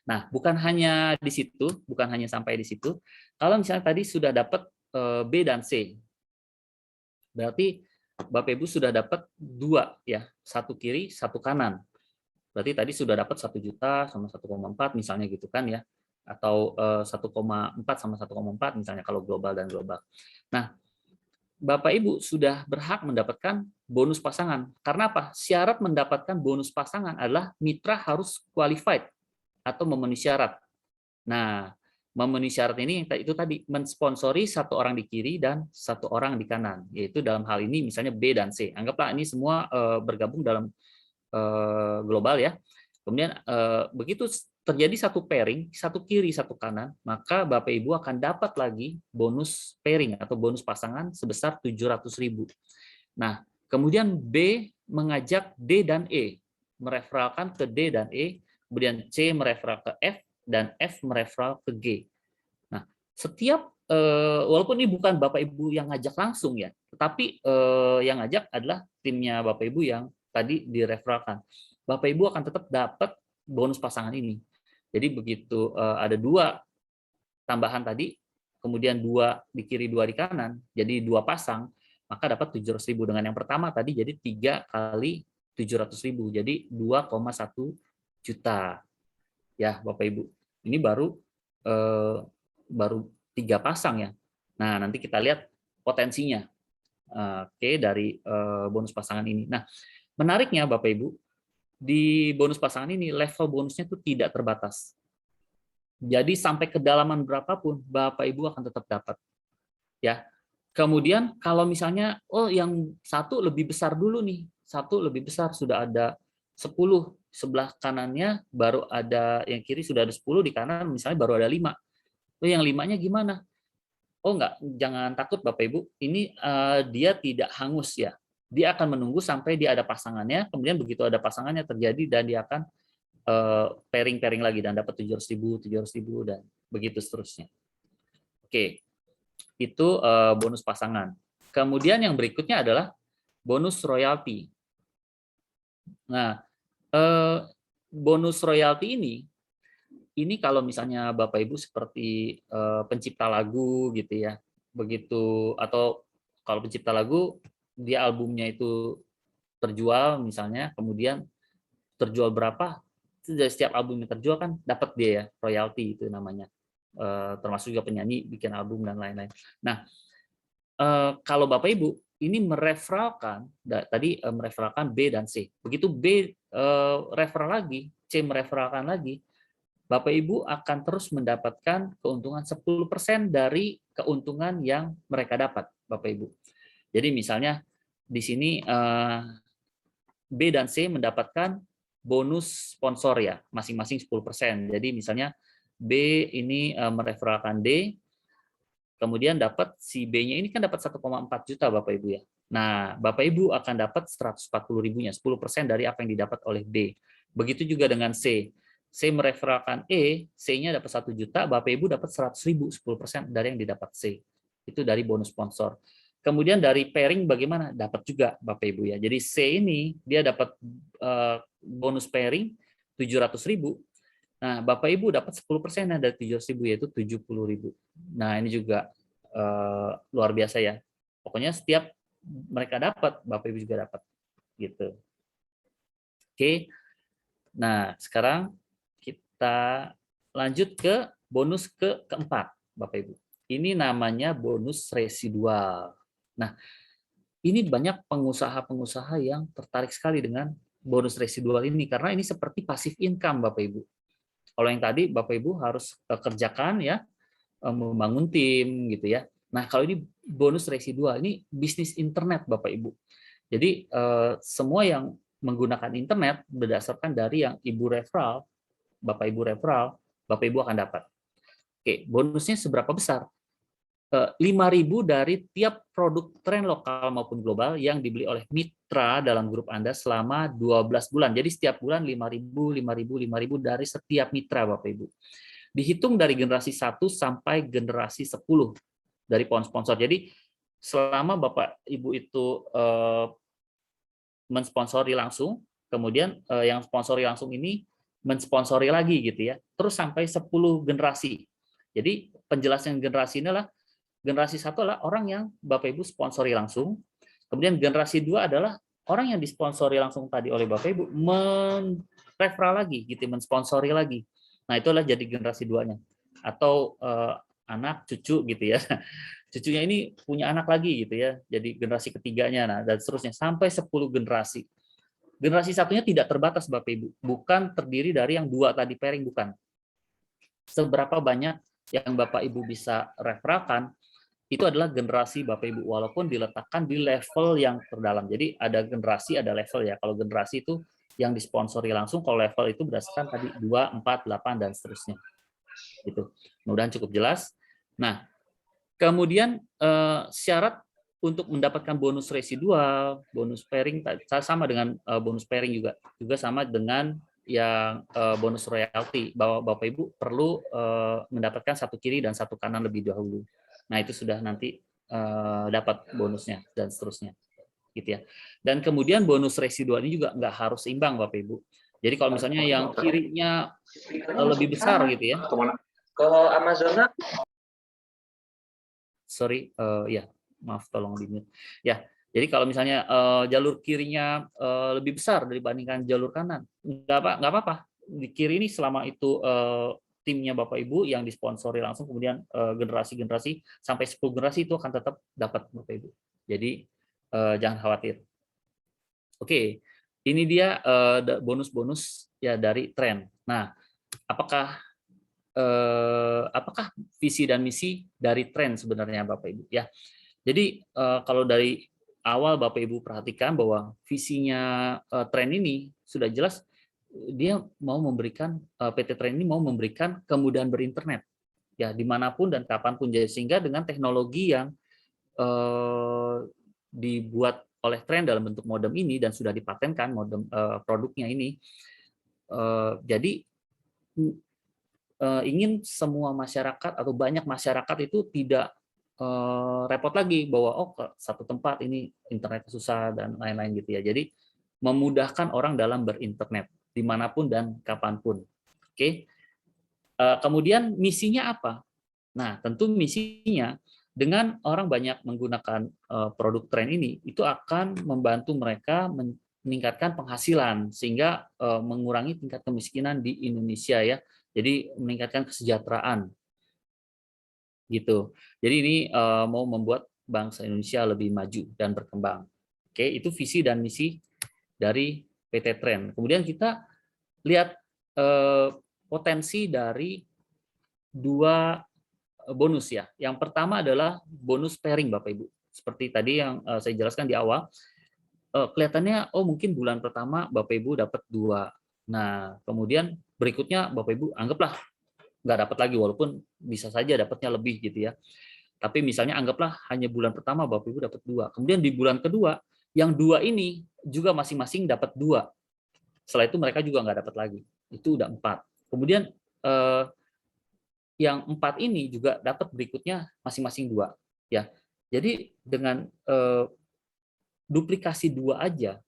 Nah, bukan hanya di situ, bukan hanya sampai di situ. Kalau misalnya tadi sudah dapat B dan C, berarti Bapak Ibu sudah dapat 2 ya, satu kiri, satu kanan. Berarti tadi sudah dapat 1 juta sama 1,4 misalnya gitu kan ya, atau 1,4 sama 1,4 misalnya kalau global dan global. Nah, Bapak Ibu sudah berhak mendapatkan bonus pasangan. Karena apa? Syarat mendapatkan bonus pasangan adalah mitra harus qualified atau memenuhi syarat. Nah, memenuhi syarat ini itu tadi mensponsori 1 orang di kiri dan 1 orang di kanan, yaitu dalam hal ini misalnya B dan C. Anggaplah ini semua bergabung dalam global ya. Kemudian begitu terjadi satu pairing, satu kiri, satu kanan, maka Bapak Ibu akan dapat lagi bonus pairing atau bonus pasangan sebesar 700.000. Nah, kemudian B mengajak D dan E, mereferalkan ke D dan E, kemudian C mereferal ke F, dan F mereferal ke G. Nah, setiap walaupun ini bukan Bapak Ibu yang ngajak langsung ya, tetapi yang ngajak adalah timnya Bapak Ibu yang tadi direferalkan. Bapak Ibu akan tetap dapat bonus pasangan ini. Jadi begitu ada 2 tambahan tadi, kemudian 2 di kiri, 2 di kanan, jadi 2 pasang, maka dapat 700.000. Dengan yang pertama tadi jadi 3 kali 700.000, jadi 2,1 juta. Ya, Bapak Ibu. Ini baru 3 pasang ya. Nah, nanti kita lihat potensinya. Oke, dari bonus pasangan ini. Nah, menariknya Bapak Ibu, di bonus pasangan ini level bonusnya itu tidak terbatas. Jadi sampai kedalaman berapapun Bapak Ibu akan tetap dapat. Ya. Kemudian kalau misalnya yang satu lebih besar dulu nih, satu lebih besar sudah ada 10, sebelah kanannya baru ada yang kiri sudah ada 10, di kanan misalnya baru ada 5. Yang 5-nya gimana? Enggak, jangan takut Bapak Ibu. Ini dia tidak hangus ya. Dia akan menunggu sampai dia ada pasangannya, kemudian begitu ada pasangannya terjadi dan dia akan pairing lagi dan dapat 700.000, dan begitu seterusnya. Oke, itu bonus pasangan. Kemudian yang berikutnya adalah bonus royalti. Nah, bonus royalti ini kalau misalnya Bapak Ibu seperti pencipta lagu gitu ya, begitu, atau kalau pencipta lagu dia albumnya itu terjual misalnya, kemudian terjual berapa, setiap albumnya terjual kan dapat dia ya, royalti itu namanya, termasuk juga penyanyi bikin album dan lain-lain. Nah, kalau Bapak Ibu ini mereferalkan tadi mereferalkan B dan C, begitu B referal lagi, C mereferalkan lagi, Bapak Ibu akan terus mendapatkan keuntungan 10% dari keuntungan yang mereka dapat, Bapak Ibu. Jadi misalnya di sini B dan C mendapatkan bonus sponsor ya, masing-masing 10%. Jadi misalnya B ini mereferalkan D, kemudian dapat si B-nya ini kan dapat 1,4 juta Bapak Ibu ya. Nah, Bapak Ibu akan dapat 140.000-nya, 10% dari apa yang didapat oleh B. Begitu juga dengan C. C mereferalkan E, C-nya dapat 1 juta, Bapak Ibu dapat 100.000, 10% dari yang didapat C. Itu dari bonus sponsor. Kemudian dari pairing bagaimana? Dapat juga Bapak Ibu ya. Jadi C ini dia dapat bonus pairing 700.000. Nah, Bapak Ibu dapat 10% dari 700.000 yaitu 70.000. Nah, ini juga luar biasa ya. Pokoknya setiap mereka dapat, Bapak Ibu juga dapat gitu. Oke. Nah, sekarang kita lanjut ke bonus keempat, Bapak Ibu. Ini namanya bonus residual. Nah, ini banyak pengusaha-pengusaha yang tertarik sekali dengan bonus residual ini karena ini seperti passive income, Bapak Ibu. Kalau yang tadi Bapak Ibu harus kerjakan ya, membangun tim gitu ya. Nah, kalau ini bonus residual, ini bisnis internet Bapak Ibu. Jadi semua yang menggunakan internet berdasarkan dari yang Ibu referral, Bapak Ibu referral, Bapak Ibu akan dapat. Oke, bonusnya seberapa besar? 5.000 dari tiap produk tren lokal maupun global yang dibeli oleh mitra dalam grup Anda selama 12 bulan. Jadi setiap bulan 5.000, 5.000, 5.000 dari setiap mitra Bapak Ibu. Dihitung dari generasi 1 sampai generasi 10 dari pohon sponsor. Jadi selama Bapak Ibu itu mensponsori langsung, kemudian yang sponsori langsung ini mensponsori lagi gitu ya, terus sampai 10 generasi. Jadi penjelasan generasi ini adalah generasi 1 adalah orang yang Bapak Ibu sponsori langsung, kemudian generasi 2 adalah orang yang disponsori langsung tadi oleh Bapak Ibu referral lagi gitu, mensponsori lagi. Nah, itu adalah jadi generasi 2-nya. Atau anak, cucu gitu ya. Cucunya ini punya anak lagi gitu ya. Jadi generasi ketiganya, nah dan seterusnya sampai 10 generasi. Generasi satunya tidak terbatas Bapak Ibu. Bukan terdiri dari yang 2 tadi pairing, bukan. Seberapa banyak yang Bapak Ibu bisa referalkan, itu adalah generasi Bapak Ibu, walaupun diletakkan di level yang terdalam. Jadi ada generasi, ada level ya. Kalau generasi itu yang disponsori langsung, kalau level itu berdasarkan tadi 2, 4, 8, dan seterusnya. Gitu. Mudah-mudahan cukup jelas. Nah, kemudian syarat untuk mendapatkan bonus residual, bonus pairing sama dengan bonus pairing juga sama dengan yang bonus royalti, bahwa Bapak Ibu perlu mendapatkan 1 kiri dan 1 kanan lebih dahulu. Nah, itu sudah nanti dapat bonusnya dan seterusnya. Gitu ya. Dan kemudian bonus residual ini juga nggak harus seimbang Bapak Ibu. Jadi kalau misalnya yang kirinya lebih besar gitu ya. Kalau Amazon, sorry, ya maaf, tolong di mute. Ya, jadi kalau misalnya jalur kirinya lebih besar dibandingkan jalur kanan, nggak apa-apa. Di kiri ini selama itu timnya Bapak Ibu yang disponsori langsung, kemudian generasi-generasi sampai 10 generasi itu akan tetap dapat Bapak Ibu. Jadi jangan khawatir. Oke, ini dia bonus-bonus ya dari tren. Nah, apakah visi dan misi dari tren sebenarnya Bapak Ibu ya. Jadi kalau dari awal Bapak Ibu perhatikan bahwa visinya tren ini sudah jelas, dia mau memberikan, PT Tren ini mau memberikan kemudahan berinternet ya dimanapun dan kapanpun, jadi sehingga dengan teknologi yang dibuat oleh Tren dalam bentuk modem ini dan sudah dipatenkan modem produknya ini, jadi ingin semua masyarakat atau banyak masyarakat itu tidak repot lagi bahwa ke satu tempat ini internet susah dan lain-lain gitu ya. Jadi memudahkan orang dalam berinternet dimanapun dan kapanpun. Oke. Kemudian misinya apa? Nah, tentu misinya dengan orang banyak menggunakan produk tren ini, itu akan membantu mereka meningkatkan penghasilan sehingga mengurangi tingkat kemiskinan di Indonesia ya. Jadi meningkatkan kesejahteraan gitu. Jadi ini mau membuat bangsa Indonesia lebih maju dan berkembang. Oke, itu visi dan misi dari PT Tren. Kemudian kita lihat potensi dari 2 bonus ya. Yang pertama adalah bonus pairing Bapak Ibu. Seperti tadi yang saya jelaskan di awal, kelihatannya mungkin bulan pertama Bapak Ibu dapat 2. Nah, kemudian berikutnya Bapak Ibu anggaplah nggak dapat lagi, walaupun bisa saja dapatnya lebih gitu ya. Tapi misalnya anggaplah hanya bulan pertama Bapak Ibu dapat 2. Kemudian di bulan kedua, yang 2 ini juga masing-masing dapat 2. Setelah itu mereka juga nggak dapat lagi. Itu udah 4. Kemudian yang 4 ini juga dapat berikutnya masing-masing 2. Ya. Jadi dengan duplikasi 2 aja,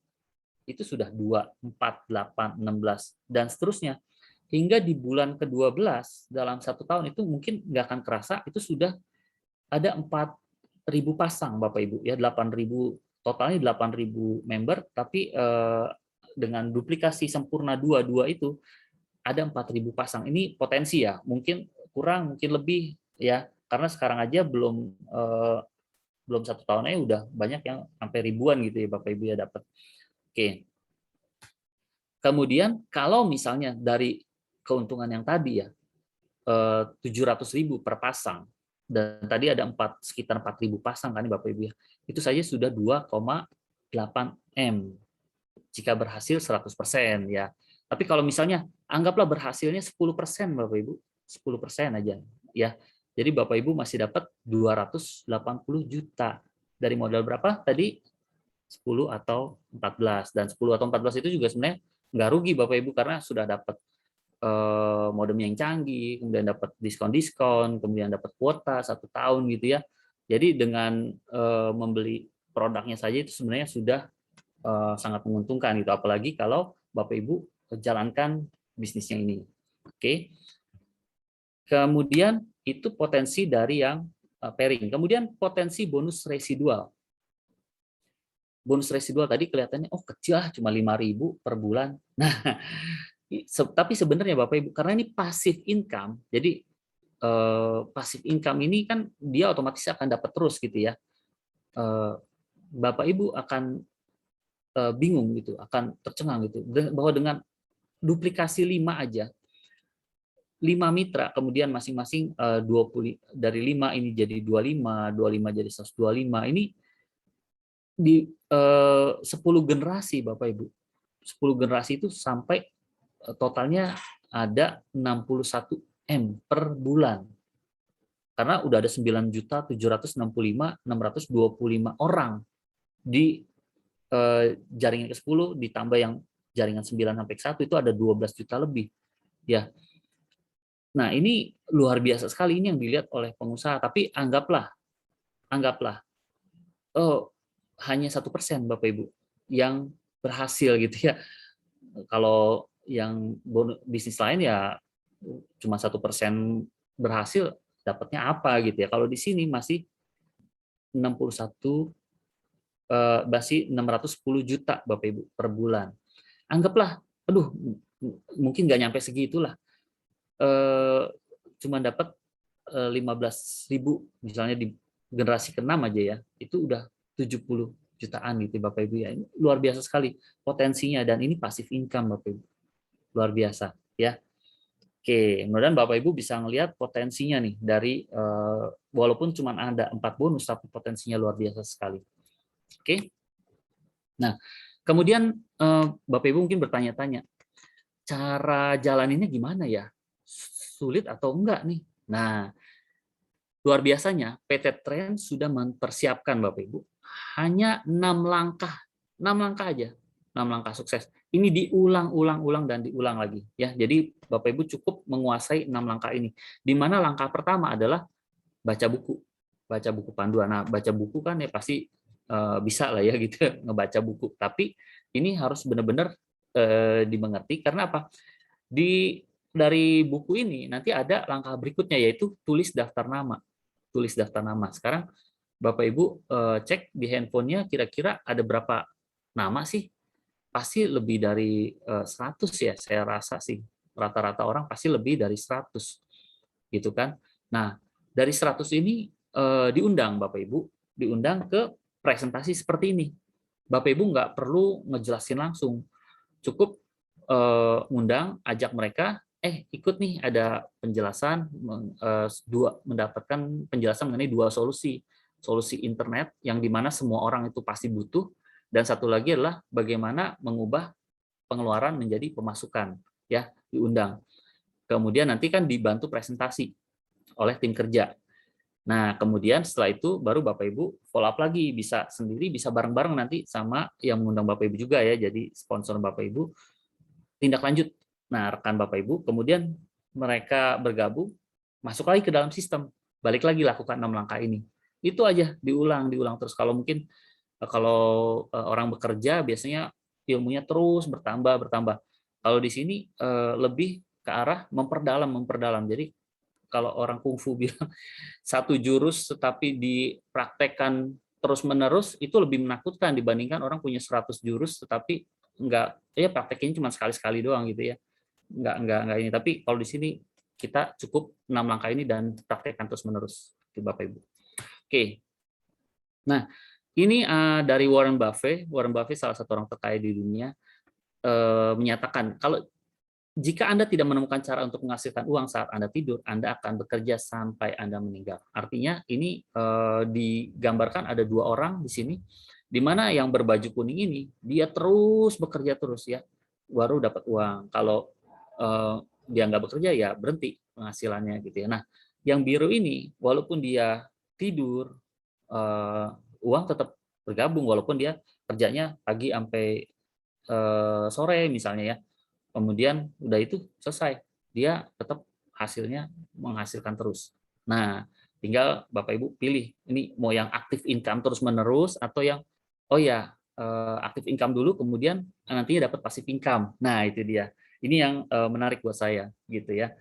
itu sudah 2, 4, 8, 16, dan seterusnya. Hingga di bulan ke-12 dalam 1 tahun itu mungkin nggak akan kerasa, itu sudah ada 4.000 pasang Bapak Ibu ya, 8.000 totalnya 8.000 member, tapi dengan duplikasi sempurna 2 itu ada 4.000 pasang. Ini potensi ya, mungkin kurang, mungkin lebih ya, karena sekarang aja belum 1 tahun aja udah banyak yang sampai ribuan gitu ya Bapak Ibu ya dapat. Oke. Kemudian kalau misalnya dari keuntungan yang tadi ya 700.000 per pasang, dan tadi ada sekitar 4.000 pasang kan Bapak Ibu ya, itu saja sudah 2,8 M jika berhasil 100% ya. Tapi kalau misalnya anggaplah berhasilnya 10% Bapak Ibu, 10% aja ya. Jadi Bapak Ibu masih dapat 280 juta. Dari modal berapa tadi? 10 atau 14. Dan 10 atau 14 itu juga sebenarnya nggak rugi Bapak Ibu, karena sudah dapat modem yang canggih, kemudian dapat diskon-diskon, kemudian dapat kuota 1 tahun gitu ya. Jadi dengan membeli produknya saja itu sebenarnya sudah sangat menguntungkan gitu, apalagi kalau Bapak Ibu jalankan bisnisnya ini. Oke. Kemudian itu potensi dari yang pairing. Kemudian potensi bonus residual. Bonus residual tadi kelihatannya kecil lah, cuma 5.000 per bulan. Nah, tapi sebenarnya Bapak Ibu, karena ini passive income, jadi passive income ini kan dia otomatis akan dapat terus gitu ya. Bapak Ibu akan bingung gitu, akan tercengang gitu bahwa dengan duplikasi 5 aja, 5 mitra, kemudian masing-masing 20, dari 5 ini jadi 25, 25 jadi 125, ini di 10 generasi Bapak Ibu. 10 generasi itu sampai totalnya ada 61 M per bulan. Karena udah ada 9.765.625 orang di jaringan ke-10 ditambah yang jaringan 9 sampai ke-1 itu ada 12 juta lebih. Ya. Nah, ini luar biasa sekali ini yang dilihat oleh pengusaha, tapi anggaplah hanya 1% Bapak Ibu yang berhasil gitu ya. Kalau yang bisnis lain ya cuma 1% berhasil, dapatnya apa gitu ya. Kalau di sini masih 61 masih 610 juta Bapak Ibu per bulan. Anggaplah, mungkin nggak nyampe segitulah. Cuma dapat 15.000 misalnya di generasi ke-6 aja ya, itu udah 70 jutaan gitu Bapak Ibu ya. Ini luar biasa sekali potensinya, dan ini passive income Bapak Ibu. Luar biasa ya. Oke, mudah-mudahan Bapak Ibu bisa ngelihat potensinya nih dari walaupun cuma ada 4 bonus tapi potensinya luar biasa sekali. Oke. Nah, kemudian Bapak Ibu mungkin bertanya-tanya, cara jalaninnya gimana ya? Sulit atau enggak nih? Nah, luar biasanya PT Trend sudah mempersiapkan Bapak Ibu hanya 6 langkah. 6 langkah aja. 6 langkah sukses. Ini diulang-ulang dan diulang lagi ya. Jadi Bapak Ibu cukup menguasai 6 langkah ini. Di mana langkah pertama adalah baca buku. Baca buku panduan. Nah, baca buku kan ya pasti bisa lah ya gitu ngebaca buku. Tapi ini harus benar-benar dimengerti karena apa? Dari buku ini nanti ada langkah berikutnya yaitu tulis daftar nama. Tulis daftar nama. Sekarang Bapak Ibu cek di handphonenya kira-kira ada berapa nama sih? Pasti lebih dari 100 ya, saya rasa sih. Rata-rata orang pasti lebih dari 100. Gitu kan. Nah, dari 100 ini diundang Bapak Ibu, diundang ke presentasi seperti ini. Bapak Ibu nggak perlu ngejelasin langsung. Cukup ngundang, ajak mereka, ikut nih ada penjelasan, mendapatkan penjelasan mengenai 2 solusi. Solusi internet yang dimana semua orang itu pasti butuh, dan satu lagi adalah bagaimana mengubah pengeluaran menjadi pemasukan, ya, diundang. Kemudian nanti kan dibantu presentasi oleh tim kerja. Nah, kemudian setelah itu baru Bapak Ibu follow up lagi, bisa sendiri, bisa bareng-bareng nanti sama yang mengundang Bapak Ibu juga ya, jadi sponsor Bapak Ibu, tindak lanjut. Nah, rekan Bapak Ibu, kemudian mereka bergabung, masuk lagi ke dalam sistem, balik lagi lakukan 6 langkah ini. Itu aja, diulang terus. Kalau mungkin orang bekerja biasanya ilmunya terus bertambah. Kalau di sini lebih ke arah memperdalam. Jadi kalau orang kungfu bilang 1 jurus tetapi dipraktekkan terus-menerus itu lebih menakutkan dibandingkan orang punya 100 jurus tetapi enggak, ya praktekin cuma sekali-sekali doang gitu ya. Enggak ini. Tapi kalau di sini kita cukup 6 langkah ini dan praktekkan terus-menerus di Bapak Ibu. Oke. Nah, ini dari Warren Buffett. Warren Buffett salah satu orang terkaya di dunia menyatakan kalau jika Anda tidak menemukan cara untuk menghasilkan uang saat Anda tidur, Anda akan bekerja sampai Anda meninggal. Artinya ini digambarkan ada 2 orang di sini, di mana yang berbaju kuning ini dia terus bekerja terus ya, baru dapat uang. Kalau dia nggak bekerja ya berhenti penghasilannya gitu ya. Nah, yang biru ini walaupun dia tidur, uang tetap bergabung walaupun dia kerjanya pagi sampai sore misalnya ya. Kemudian udah itu selesai, dia tetap hasilnya menghasilkan terus. Nah, tinggal Bapak Ibu pilih ini mau yang aktif income terus menerus atau yang oh ya aktif income dulu, kemudian nantinya dapat passive income. Nah, itu dia. Ini yang menarik buat saya, gitu ya.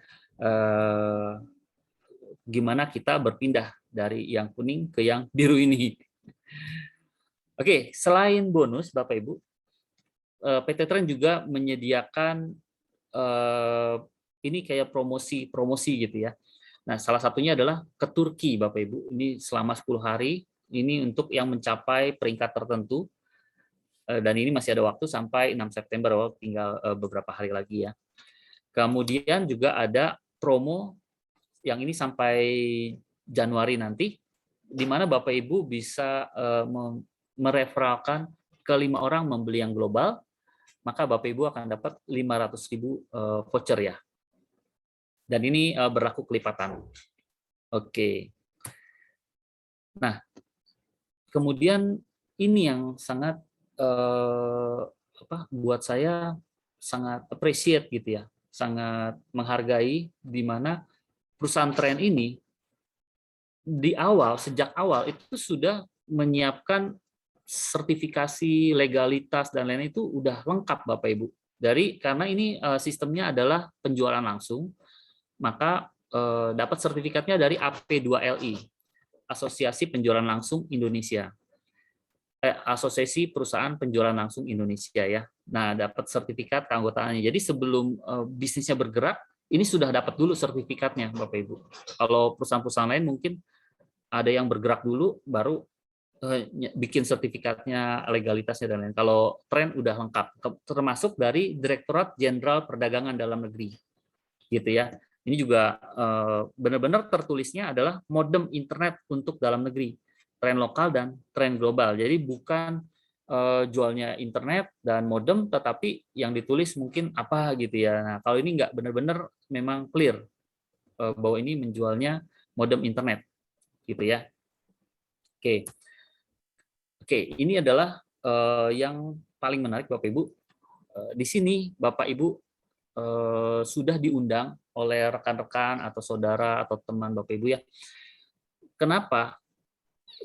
Gimana kita berpindah dari yang kuning ke yang biru ini. Oke, selain bonus, Bapak Ibu, PT Trend juga menyediakan ini kayak promosi gitu ya. Nah, salah satunya adalah ke Turki, Bapak Ibu. Ini selama 10 hari, ini untuk yang mencapai peringkat tertentu. Dan ini masih ada waktu sampai 6 September, tinggal beberapa hari lagi ya. Kemudian juga ada promo yang ini sampai Januari nanti, di mana Bapak Ibu bisa mereferalkan ke 5 orang membeli yang global, maka Bapak Ibu akan dapat 500.000 voucher ya. Dan ini berlaku kelipatan. Oke. Nah, kemudian ini yang sangat buat saya sangat appreciate gitu ya, sangat menghargai, di mana perusahaan Trend ini sejak awal itu sudah menyiapkan sertifikasi legalitas dan lain-lain itu udah lengkap Bapak Ibu. Karena ini sistemnya adalah penjualan langsung, maka dapat sertifikatnya dari AP2LI, Asosiasi Penjualan Langsung Indonesia. Asosiasi Perusahaan Penjualan Langsung Indonesia ya. Nah, dapat sertifikat keanggotaannya. Jadi sebelum bisnisnya bergerak, ini sudah dapat dulu sertifikatnya, Bapak Ibu. Kalau perusahaan-perusahaan lain mungkin ada yang bergerak dulu, baru bikin sertifikatnya, legalitasnya dan lain. Kalau Trend udah lengkap, termasuk dari Direktorat Jenderal Perdagangan Dalam Negeri, gitu ya. Ini juga benar-benar tertulisnya adalah modem internet untuk dalam negeri. Trend lokal dan Trend global. Jadi bukan jualnya internet dan modem, tetapi yang ditulis mungkin apa gitu ya. Nah, kalau ini nggak benar-benar memang clear bahwa ini menjualnya modem internet, gitu ya. Oke, ini adalah yang paling menarik Bapak Ibu. Di sini Bapak Ibu sudah diundang oleh rekan-rekan atau saudara atau teman Bapak Ibu ya. Kenapa?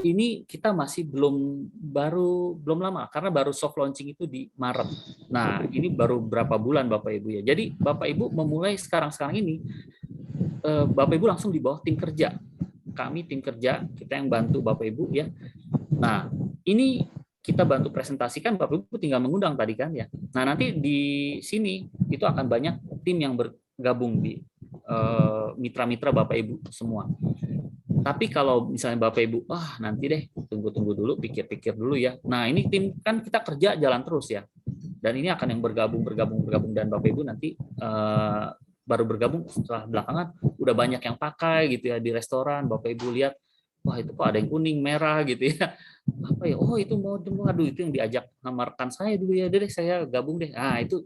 Ini kita masih belum lama, karena baru soft launching itu di Maret. Nah, ini baru berapa bulan Bapak Ibu ya. Jadi Bapak Ibu memulai sekarang ini, Bapak Ibu langsung di bawah tim kerja. Kami tim kerja, kita yang bantu Bapak Ibu ya. Nah, ini kita bantu presentasikan, Bapak Ibu tinggal mengundang tadi kan ya. Nah, nanti di sini itu akan banyak tim yang bergabung di mitra-mitra Bapak Ibu semua. Tapi kalau misalnya Bapak Ibu, nanti deh, tunggu dulu, pikir-pikir dulu ya. Nah, ini tim kan kita kerja jalan terus ya. Dan ini akan yang bergabung, dan Bapak Ibu nanti baru bergabung setelah belakangan udah banyak yang pakai gitu ya di restoran. Bapak Ibu lihat, wah itu kok ada yang kuning, merah gitu ya. Apa ya? Oh, itu modem, aduh itu yang diajak sama rekan saya dulu ya. Deh, saya gabung deh. Nah, itu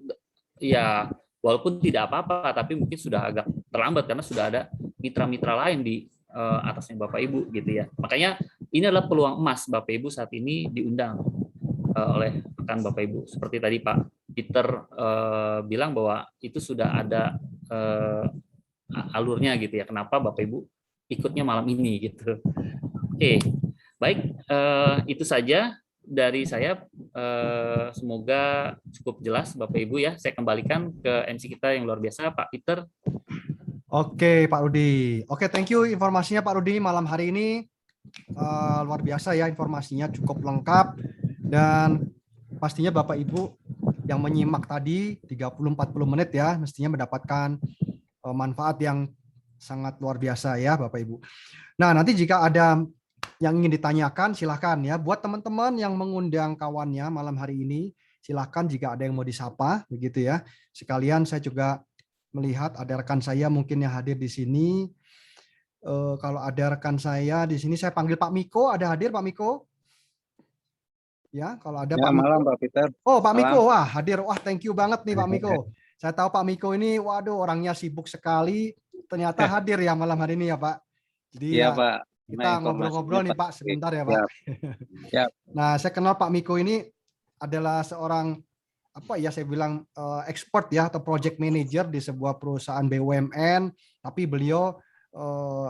ya walaupun tidak apa-apa, tapi mungkin sudah agak terlambat karena sudah ada mitra-mitra lain di atasnya Bapak Ibu gitu ya. Makanya ini adalah peluang emas Bapak Ibu saat ini diundang oleh rekan Bapak Ibu. Seperti tadi Pak Peter bilang bahwa itu sudah ada alurnya gitu ya. Kenapa Bapak Ibu ikutnya malam ini gitu. Oke, baik, itu saja dari saya. Semoga cukup jelas Bapak Ibu ya. Saya kembalikan ke MC kita yang luar biasa Pak Peter. Oke, Pak Rudi. Oke, thank you informasinya Pak Rudi malam hari ini. Luar biasa ya, informasinya cukup lengkap. Dan pastinya Bapak Ibu yang menyimak tadi 30-40 menit ya, mestinya mendapatkan manfaat yang sangat luar biasa ya Bapak Ibu. Nah, nanti jika ada yang ingin ditanyakan, silahkan ya. Buat teman-teman yang mengundang kawannya malam hari ini, silahkan jika ada yang mau disapa, begitu ya. Sekalian saya juga melihat ada rekan saya mungkin yang hadir di sini. Kalau ada rekan saya di sini, saya panggil Pak Miko. Ada hadir Pak Miko? Ya, kalau ada ya, Pak Miko. Malam Pak Peter. Oh, Pak Malam. Miko, wah hadir. Wah, thank you banget nih Pak Miko. Saya tahu Pak Miko ini, waduh orangnya sibuk sekali. Ternyata hadir ya malam hari ini ya Pak. Jadi ya, ya, Pak. kita ngobrol-ngobrol nih Pak sebentar ya Pak. Ya. Nah, saya kenal Pak Miko ini adalah seorang saya bilang expert ya atau project manager di sebuah perusahaan BUMN, tapi beliau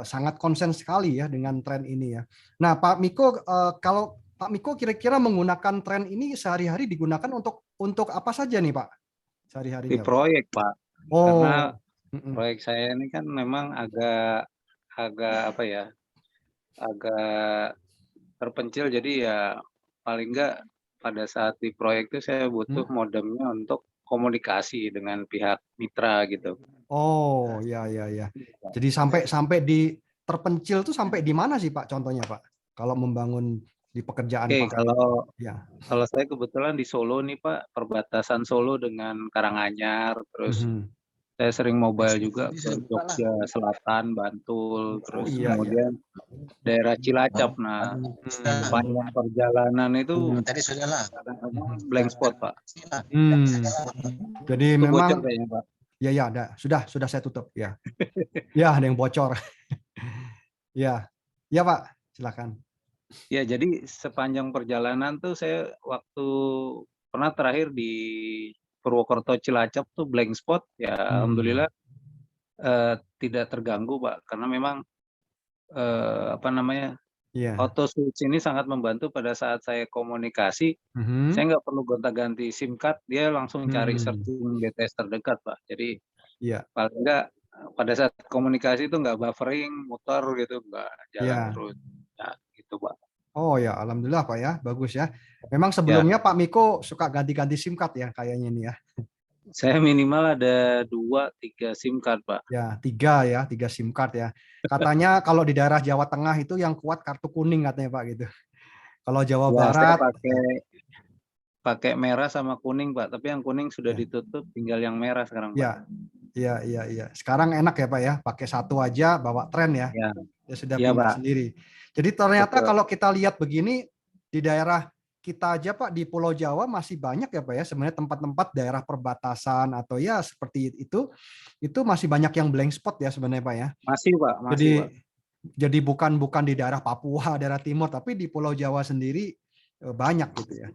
sangat konsen sekali ya dengan tren ini ya. Nah, Pak Miko, kalau Pak Miko kira-kira menggunakan tren ini sehari-hari digunakan untuk apa saja nih Pak? Di Sehari-harinya Pak? proyek, Pak. Karena Oh, mm-mm. proyek saya ini kan memang agak apa ya, agak terpencil, jadi ya paling enggak pada saat di proyek itu saya butuh modemnya untuk komunikasi dengan pihak mitra gitu. Oh, ya. Jadi sampai di terpencil tuh sampai di mana sih Pak contohnya Pak? Kalau membangun di pekerjaan Oke, Pak. Ya. kalau saya kebetulan di Solo nih Pak, perbatasan Solo dengan Karanganyar, terus Mhm. saya sering mobile juga ke Jogja Selatan, Bantul, terus iya. kemudian daerah Cilacap. Nah, sepanjang perjalanan itu Tadi sudahlah. kadang-kadang blank spot, Pak. Jadi Itu bocor memang kayaknya, Pak. ya ada. Sudah saya tutup ya. Ya, ada yang bocor. Ya. Ya, Pak, silakan. Ya, jadi sepanjang perjalanan tuh saya waktu pernah terakhir di Purwokerto Cilacap tuh blank spot, ya alhamdulillah tidak terganggu, Pak, karena memang apa namanya, Iya. auto switch ini sangat membantu pada saat saya komunikasi. Saya nggak perlu gonta-ganti SIM card, dia langsung cari searching BTS terdekat, Pak. Jadi paling nggak pada saat komunikasi itu nggak buffering, muter gitu, nggak jalan terus. Nah, gitu, Pak. Oh ya, alhamdulillah Pak ya, bagus ya. Memang sebelumnya Pak Miko suka ganti-ganti SIM card ya kayaknya ini ya. Saya minimal ada 2-3 SIM card, Pak. Ya, 3 SIM card ya. Katanya kalau di daerah Jawa Tengah itu yang kuat kartu kuning katanya Pak gitu. Kalau Jawa Barat saya pakai merah sama kuning, Pak. Tapi yang kuning sudah ditutup, tinggal yang merah sekarang, Pak. Iya. Sekarang enak ya Pak ya, pakai satu aja bawa tren ya. Ya sudah pindah sendiri. Jadi ternyata kalau kita lihat begini di daerah kita aja Pak di Pulau Jawa masih banyak ya Pak ya sebenarnya tempat-tempat daerah perbatasan atau ya seperti itu masih banyak yang blank spot ya sebenarnya Pak ya. Masih Pak, Pak. Jadi bukan di daerah Papua, daerah timur, tapi di Pulau Jawa sendiri banyak gitu ya.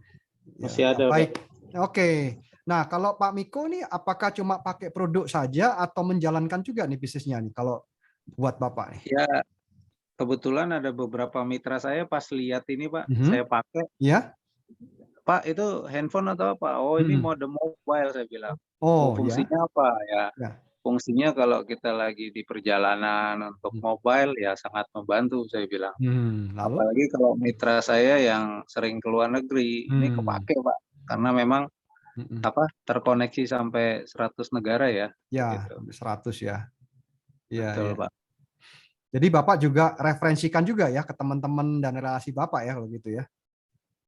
Masih ada. Baik. Pak. Oke. Nah, kalau Pak Miko nih apakah cuma pakai produk saja atau menjalankan juga nih bisnisnya nih kalau buat Bapak nih? Ya, kebetulan ada beberapa mitra saya pas lihat ini Pak, saya pakai. Ya. Pak, itu handphone atau apa? Oh, ini modem mobile saya bilang. Oh, fungsinya apa ya? Fungsinya kalau kita lagi di perjalanan untuk mobile ya sangat membantu saya bilang. Apalagi kalau mitra saya yang sering ke luar negeri, ini kepake Pak. Karena memang terkoneksi sampai 100 negara ya. Ya, gitu. 100 ya. Iya, betul, Pak. Jadi Bapak juga referensikan juga ya ke teman-teman dan relasi Bapak ya kalau gitu ya.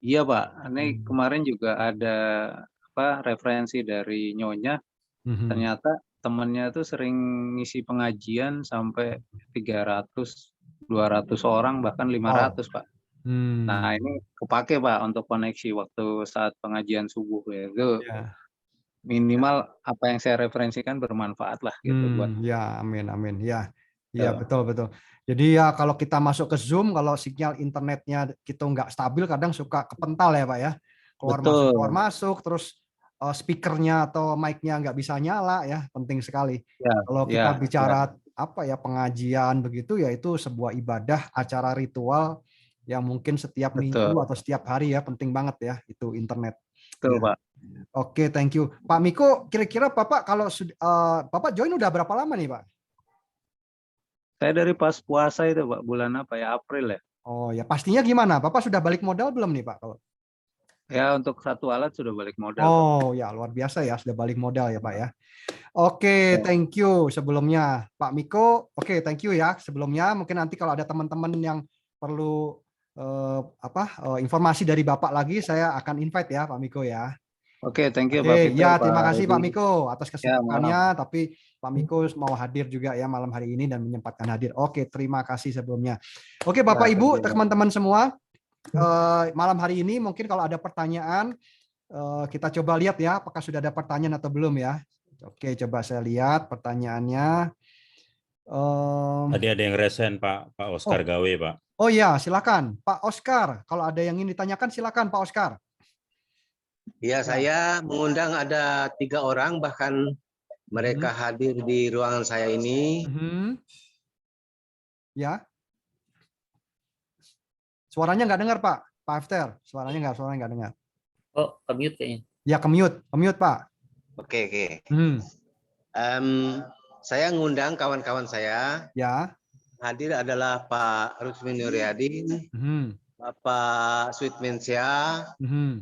Iya, Pak. Ini kemarin juga ada referensi dari Nyonya. Ternyata temannya itu sering ngisi pengajian sampai 300, 200 orang bahkan 500, Pak. Nah, ini kepake Pak untuk koneksi waktu saat pengajian subuh ya. Itu minimal apa yang saya referensikan bermanfaat lah gitu buat. Ya, amin. Ya, betul. Jadi ya kalau kita masuk ke Zoom, kalau sinyal internetnya kita nggak stabil, kadang suka kepental ya Pak ya. Keluar masuk, terus speakernya atau mic-nya nggak bisa nyala ya, penting sekali. Kalau kita bicara pengajian begitu ya itu sebuah ibadah, acara ritual yang mungkin setiap minggu atau setiap hari ya, penting banget ya itu internet. Betul, Pak. Oke, thank you. Pak Miko, kira-kira Bapak kalau Bapak join udah berapa lama nih Pak? Saya dari pas puasa itu Pak, bulan apa ya, April ya. Oh ya, pastinya gimana? Bapak sudah balik modal belum nih Pak? Ya, untuk satu alat sudah balik modal. Oh ya, luar biasa ya, sudah balik modal ya Pak ya. Oke, thank you sebelumnya Pak Miko. Oke, thank you ya sebelumnya. Mungkin nanti kalau ada teman-teman yang perlu informasi dari Bapak lagi, saya akan invite ya Pak Miko ya. Oke, thank you Pak Peter. Ya, terima kasih Pak Miko atas kesibukannya, tapi Pak Miko mau hadir juga ya malam hari ini dan menyempatkan hadir. Oke, terima kasih sebelumnya. Oke, Bapak Ibu, teman-teman semua, malam hari ini mungkin kalau ada pertanyaan, kita coba lihat ya, apakah sudah ada pertanyaan atau belum ya. Oke, coba saya lihat pertanyaannya. Tadi ada yang resen Pak Oscar Gawe Pak. Oh ya, silakan Pak Oscar. Kalau ada yang ingin ditanyakan, silakan Pak Oscar. Ya, saya mengundang ada 3 orang, bahkan mereka hadir di ruangan saya ini. Ya. Suaranya nggak dengar Pak Pak After, suaranya nggak dengar. Oh, mute kayaknya. Ya, ke-mute Pak. Oke. Hmm. Saya ngundang kawan-kawan saya. Ya. Hadir adalah Pak Rusmin Nuryadin, Bapak Sweetmensia,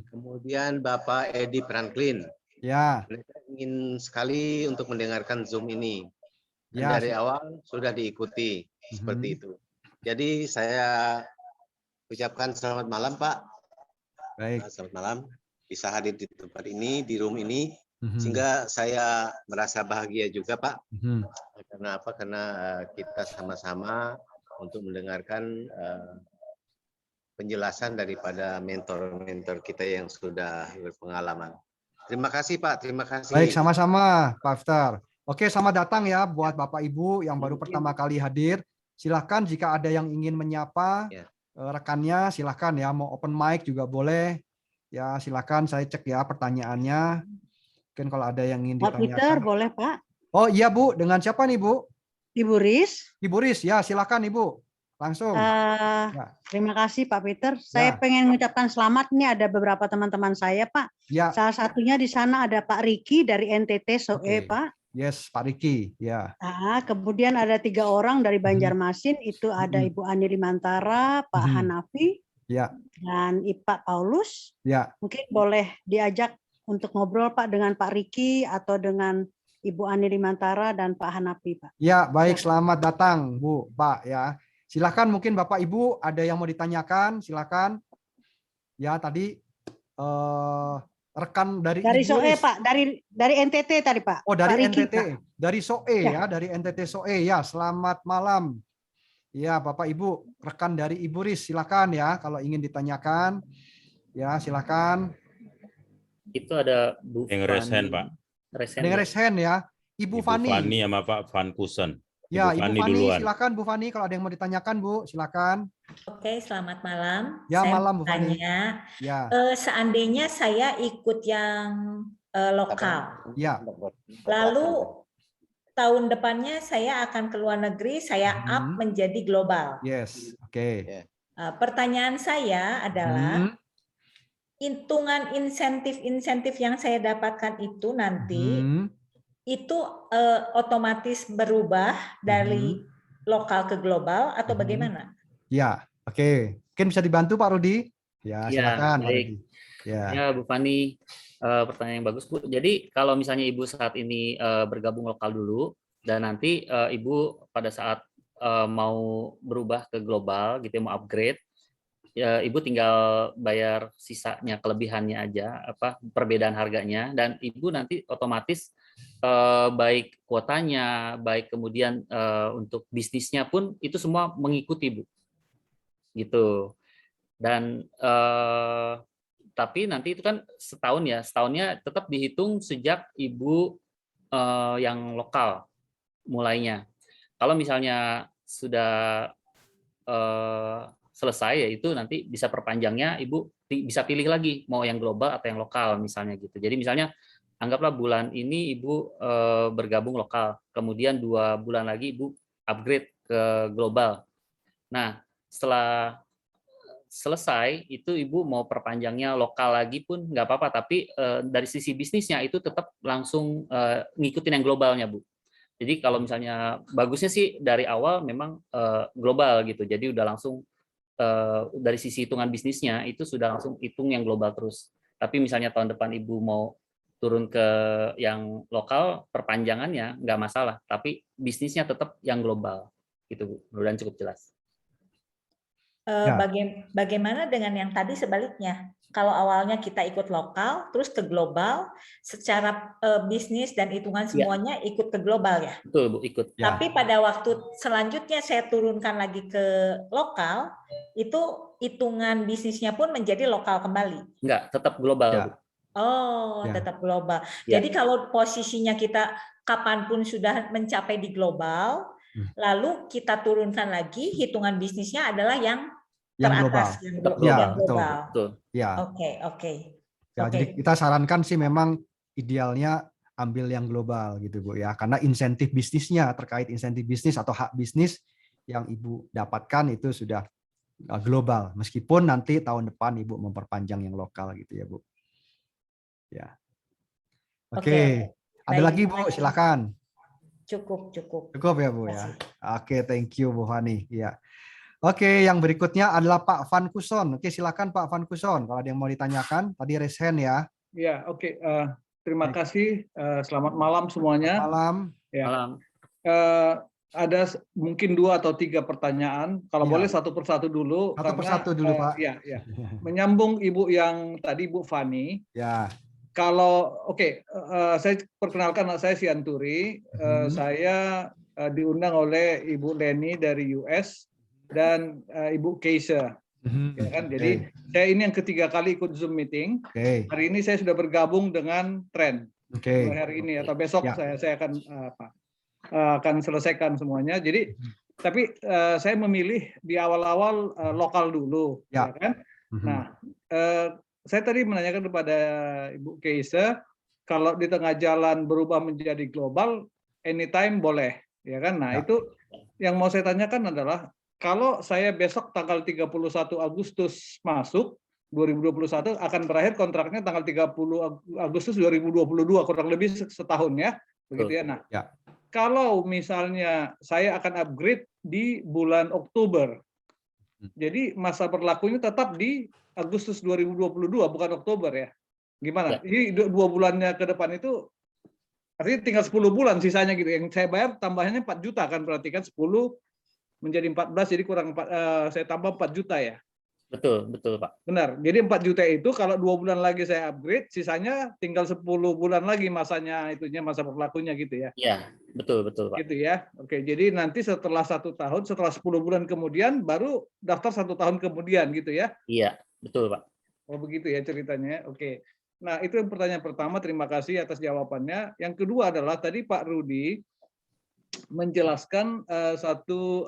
kemudian Bapak Edi Franklin. Ya. Mereka ingin sekali untuk mendengarkan Zoom ini. Dan Ya. dari awal sudah diikuti seperti itu. Jadi saya ucapkan selamat malam Pak. Baik. Selamat malam. Bisa hadir di tempat ini, di room ini, sehingga saya merasa bahagia juga Pak. Karena apa? Karena kita sama-sama untuk mendengarkan penjelasan daripada mentor-mentor kita yang sudah berpengalaman. Terima kasih Pak, terima kasih. Baik, sama-sama Pak After. Oke, selamat datang ya buat Bapak Ibu yang baru pertama kali hadir. Silahkan jika ada yang ingin menyapa rekannya, silahkan ya, mau open mic juga boleh. Ya, silahkan saya cek ya pertanyaannya. Mungkin kalau ada yang ingin Pak ditanyakan. Peter, boleh Pak? Oh iya Bu, dengan siapa nih Bu? Ibu Riz. Ibu Riz, ya silakan Ibu. Langsung. Terima kasih Pak Peter. Saya pengen mengucapkan selamat. Ini ada beberapa teman-teman saya Pak. Ya. Salah satunya di sana ada Pak Riki dari NTT SOE Pak. Yes, Pak Riki. Ya. Kemudian ada 3 orang dari Banjarmasin. Itu ada Ibu Ani Limantara, Pak Hanafi, dan Pak Paulus. Ya. Mungkin boleh diajak untuk ngobrol Pak dengan Pak Riki atau dengan Ibu Ani Limantara dan Pak Hanafi Pak. Ya, baik, selamat datang Bu, Pak ya. Silakan mungkin Bapak Ibu ada yang mau ditanyakan, silakan. Ya, tadi rekan dari SOE Pak, dari NTT tadi Pak. Oh, dari Pak Riki, NTT, Pak. dari SOE ya, dari NTT SOE ya. Selamat malam. Ya, Bapak Ibu, rekan dari Ibu Riz, silakan ya kalau ingin ditanyakan. Ya, silakan. Itu ada Bu yang resen Pak. Dengan resen ya. Ibu Fani. Fani sama Pak Van Kusen. Ya, Ibu Fani duluan. silakan Bu Fani kalau ada yang mau ditanyakan Bu, silakan. Oke, selamat malam. Ya, saya malam Bu Fani. Ya. Seandainya saya ikut yang lokal. Ya. Lalu tahun depannya saya akan ke luar negeri, saya up menjadi global. Yes, oke. Pertanyaan saya adalah hitungan insentif yang saya dapatkan itu nanti itu otomatis berubah dari lokal ke global atau bagaimana? Ya, oke. Mungkin bisa dibantu Pak Rudi? Ya, silakan. Baik. Ya, Bu Fani, pertanyaan yang bagus Bu. Jadi kalau misalnya Ibu saat ini bergabung lokal dulu dan nanti Ibu pada saat mau berubah ke global gitu, mau upgrade, ya, Ibu tinggal bayar sisanya, kelebihannya aja, perbedaan harganya, dan Ibu nanti otomatis baik kuotanya, baik kemudian untuk bisnisnya pun itu semua mengikuti Bu, gitu. Dan tapi nanti itu kan setahun ya, setahunnya tetap dihitung sejak Ibu yang lokal mulainya. Kalau misalnya sudah selesai, ya itu nanti bisa perpanjangnya, Ibu bisa pilih lagi mau yang global atau yang lokal misalnya gitu. Jadi misalnya anggaplah bulan ini Ibu bergabung lokal, kemudian 2 bulan lagi Ibu upgrade ke global. Nah, setelah selesai itu Ibu mau perpanjangnya lokal lagi pun nggak apa-apa, tapi dari sisi bisnisnya itu tetap langsung ngikutin yang globalnya Bu. Jadi kalau misalnya bagusnya sih dari awal memang global gitu, jadi udah langsung dari sisi hitungan bisnisnya itu sudah langsung hitung yang global terus. Tapi misalnya tahun depan Ibu mau turun ke yang lokal, perpanjangannya nggak masalah, tapi bisnisnya tetap yang global gitu Bu. Mudah-mudahan cukup jelas. Bagaimana dengan yang tadi sebaliknya? Kalau awalnya kita ikut lokal, terus ke global, secara bisnis dan hitungan semuanya ikut ke global ya? Betul Bu, ikut. Tapi pada waktu selanjutnya saya turunkan lagi ke lokal, itu hitungan bisnisnya pun menjadi lokal kembali? Enggak, tetap global Bu. Oh, tetap global. Jadi kalau posisinya kita kapanpun sudah mencapai di global, lalu kita turunkan lagi, hitungan bisnisnya adalah yang teratas, yang global. Betul. Ya. Oke. Ya, jadi kita sarankan sih memang idealnya ambil yang global gitu Bu ya, karena insentif bisnisnya, terkait insentif bisnis atau hak bisnis yang Ibu dapatkan itu sudah global. Meskipun nanti tahun depan Ibu memperpanjang yang lokal gitu ya, Bu. Ya. Oke. Ada Baik, lagi, Bu? Silakan. Cukup. Cukup ya, Bu ya. Oke, thank you Bu Fani. Ya. Oke, yang berikutnya adalah Pak Van Kuson. Oke, silakan Pak Van Kuson. Kalau ada yang mau ditanyakan, tadi raise hand ya. Ya, oke. Terima kasih. Selamat malam semuanya. Malam. Ya. Malam. Ada mungkin 2 atau 3 pertanyaan. Kalau boleh satu persatu dulu. Satu persatu dulu, Pak. Ya. Menyambung Ibu yang tadi, Bu Fani. Ya. Kalau saya perkenalkan, saya Sianturi. Saya diundang oleh Ibu Leni dari US dan Ibu Keisha. Ya kan? Jadi saya ini yang ketiga kali ikut Zoom meeting. Hari ini saya sudah bergabung dengan Trend. Hari ini atau besok saya akan selesaikan semuanya. Jadi tapi saya memilih di awal-awal lokal dulu, ya kan? Nah, saya tadi menanyakan kepada Ibu Keisha, kalau di tengah jalan berubah menjadi global, anytime boleh, ya kan? Nah, itu yang mau saya tanyakan adalah, kalau saya besok tanggal 31 Agustus masuk, 2021 akan berakhir kontraknya tanggal 30 Agustus 2022, kurang lebih setahun ya, begitu ya. Nah, kalau misalnya saya akan upgrade di bulan Oktober, jadi masa berlakunya tetap di Agustus 2022, bukan Oktober ya. Gimana? Jadi 2 bulannya ke depan itu artinya tinggal 10 bulan sisanya gitu. Yang saya bayar tambahannya 4 juta kan, berarti kan 10 menjadi 14, jadi kurang saya tambah 4 juta ya. Betul Pak. Benar. Jadi 4 juta itu kalau 2 bulan lagi saya upgrade, sisanya tinggal 10 bulan lagi masanya itunya, masa berlakunya gitu ya. Iya, betul Pak. Gitu ya. Oke, jadi nanti setelah 1 tahun, setelah 10 bulan kemudian baru daftar 1 tahun kemudian gitu ya. Iya, betul Pak. Oh begitu ya ceritanya. Oke. Nah, itu yang pertanyaan pertama. Terima kasih atas jawabannya. Yang kedua adalah tadi Pak Rudi menjelaskan satu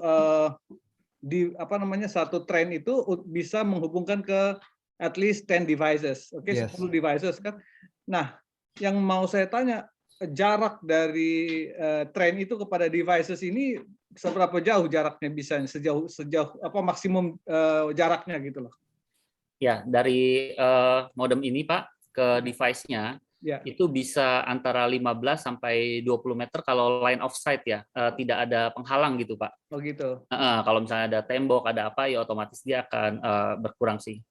tren itu bisa menghubungkan ke at least 10 devices. Oke, 10 devices kan. Nah, yang mau saya tanya, jarak dari tren itu kepada devices ini seberapa jauh jaraknya, bisa sejauh apa maksimum jaraknya gitu loh. Ya, dari modem ini Pak ke device-nya itu bisa antara 15 sampai 20 meter kalau line of sight ya, tidak ada penghalang gitu Pak. Oh gitu. Kalau misalnya ada tembok, ada apa ya otomatis dia akan berkurang sih.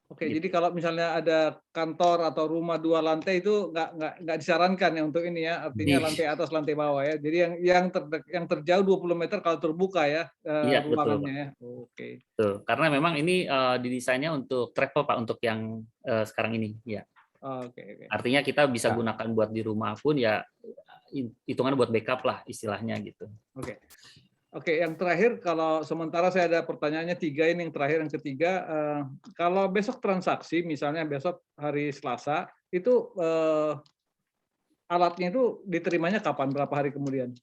Oke, gitu. Jadi kalau misalnya ada kantor atau rumah 2 lantai itu nggak disarankan ya untuk ini ya, artinya lantai atas lantai bawah ya. Jadi yang terjauh 20 meter kalau terbuka ya, ruangannya ya. Oke. Betul. Karena memang ini didesainnya untuk travel Pak, untuk yang sekarang ini ya. Oke. Artinya kita bisa gunakan buat di rumah pun ya, hitungan buat backup lah istilahnya gitu. Oke, yang terakhir, kalau sementara saya ada pertanyaannya 3, ini yang terakhir, yang ketiga, kalau besok transaksi, misalnya besok hari Selasa, itu alatnya itu diterimanya kapan, berapa hari kemudian?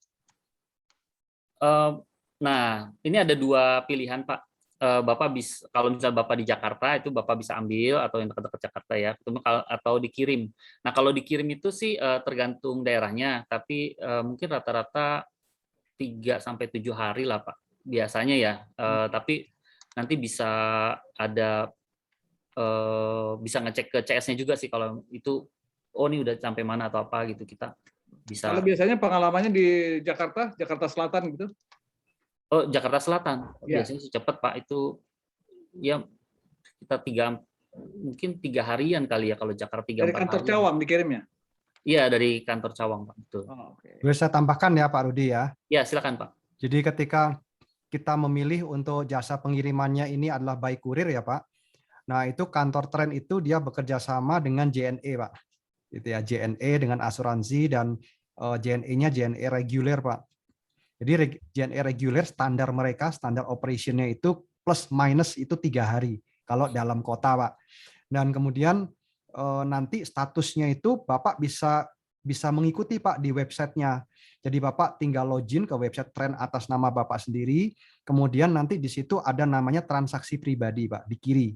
Nah, ini ada 2 pilihan Pak. Bapak bisa, kalau misalnya Bapak di Jakarta itu Bapak bisa ambil, atau yang dekat-dekat Jakarta ya, atau dikirim. Nah, kalau dikirim itu sih tergantung daerahnya, tapi mungkin rata-rata 3 sampai 7 hari lah Pak biasanya ya. Tapi nanti bisa ada bisa ngecek ke CS-nya juga sih kalau itu ini udah sampai mana atau apa gitu, kita bisa. Kalau biasanya pengalamannya di Jakarta Selatan gitu? Oh, Jakarta Selatan biasanya sih cepet Pak, itu ya kita mungkin 3 harian kali ya kalau Jakarta 3-4 hari. Dari kantor Cawang dikirimnya? Iya, dari kantor Cawang Pak, betul. Boleh saya tambahkan ya Pak Rudi ya? Ya, silakan Pak. Jadi ketika kita memilih untuk jasa pengirimannya ini adalah by kurir ya Pak. Nah, itu kantor Tren itu dia bekerja sama dengan JNE Pak. Gitu ya, JNE dengan asuransi, dan JNE-nya JNE reguler Pak. Jadi JNE reguler standar mereka, standar operationnya itu plus minus itu 3 hari kalau dalam kota Pak. Dan kemudian nanti statusnya itu Bapak bisa mengikuti Pak di websitenya. Jadi Bapak tinggal login ke website Tren atas nama Bapak sendiri, kemudian nanti di situ ada namanya transaksi pribadi Pak di kiri.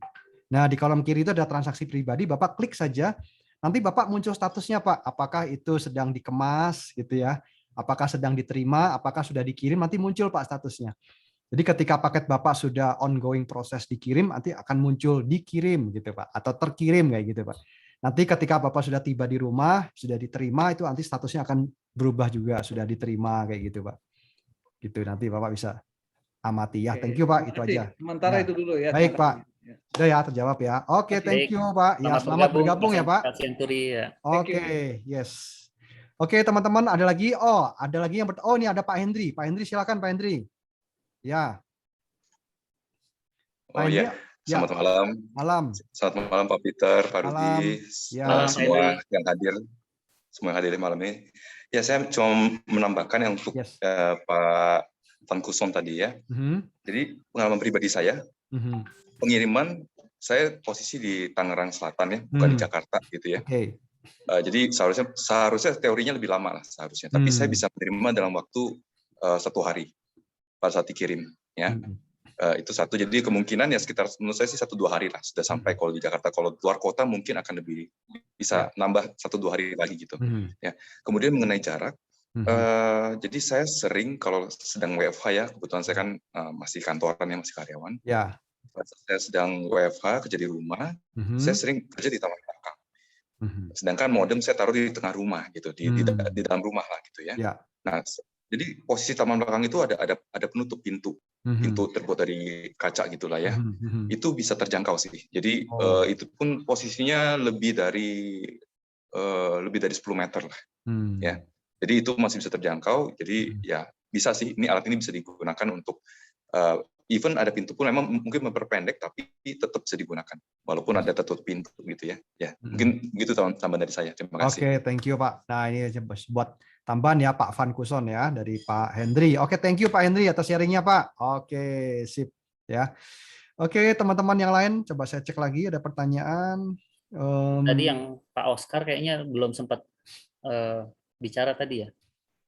Nah, di kolom kiri itu ada transaksi pribadi, Bapak klik saja, nanti Bapak muncul statusnya Pak, apakah itu sedang dikemas gitu ya, apakah sedang diterima, apakah sudah dikirim, nanti muncul Pak statusnya. Jadi ketika paket Bapak sudah ongoing proses dikirim, nanti akan muncul dikirim gitu Pak, atau terkirim kayak gitu Pak. Nanti ketika Bapak sudah tiba di rumah, sudah diterima, itu nanti statusnya akan berubah juga, sudah diterima kayak gitu Pak. Gitu nanti Bapak bisa amati ya. Thank you Pak, itu aja. Sementara Ya. itu dulu ya. Baik Pak. Udah ya terjawab ya. Oke, thank you Pak. Ya, selamat bergabung ya Pak. Oke, yes. Oke teman-teman, ada lagi? Oh, ada lagi yang oh ini ada Pak Hendri. Pak Hendri silakan Pak Hendri. Ya. Oh iya, selamat malam. Malam. Selamat malam Pak Peter, Pak Rudi, semua yang hadir, malam ini. Ya saya cuma menambahkan yang untuk Pak Van Kuson tadi ya. Jadi pengalaman pribadi saya, pengiriman saya posisi di Tangerang Selatan ya, bukan di Jakarta gitu ya. Jadi seharusnya teorinya lebih lama lah seharusnya, tapi saya bisa menerima dalam waktu 1 hari pada saat dikirim ya. Itu satu, jadi kemungkinan ya sekitar menurut saya sih 1-2 hari lah sudah sampai kalau di Jakarta. Kalau luar kota mungkin akan lebih bisa nambah 1-2 hari lagi gitu ya. Kemudian mengenai jarak, jadi saya sering kalau sedang WFH ya, kebetulan saya kan masih kantoran ya, masih karyawan. Saya sedang WFH kerja di rumah, saya sering kerja di taman belakang. Sedangkan modem saya taruh di tengah rumah gitu, di dalam rumah lah gitu ya. Nah, jadi posisi taman belakang itu ada penutup pintu terbuat dari kaca gitulah ya. Itu bisa terjangkau sih. Jadi itu pun posisinya lebih dari 10 meter lah. Ya. Jadi itu masih bisa terjangkau. Jadi ya bisa sih. Ini alat ini bisa digunakan untuk even ada pintu pun memang mungkin memperpendek, tapi tetap bisa digunakan walaupun ada tertutup pintu gitu ya. Ya mungkin gitu tambahan dari saya. Terima kasih. Oke, thank you Pak. Nah ini buat tambahan ya Pak Van Kuson ya dari Pak Hendri. Oke, thank you Pak Hendri atas sharingnya Pak. Oke, sip ya. Oke, teman-teman yang lain coba saya cek lagi ada pertanyaan. Tadi yang Pak Oscar kayaknya belum sempat bicara tadi ya.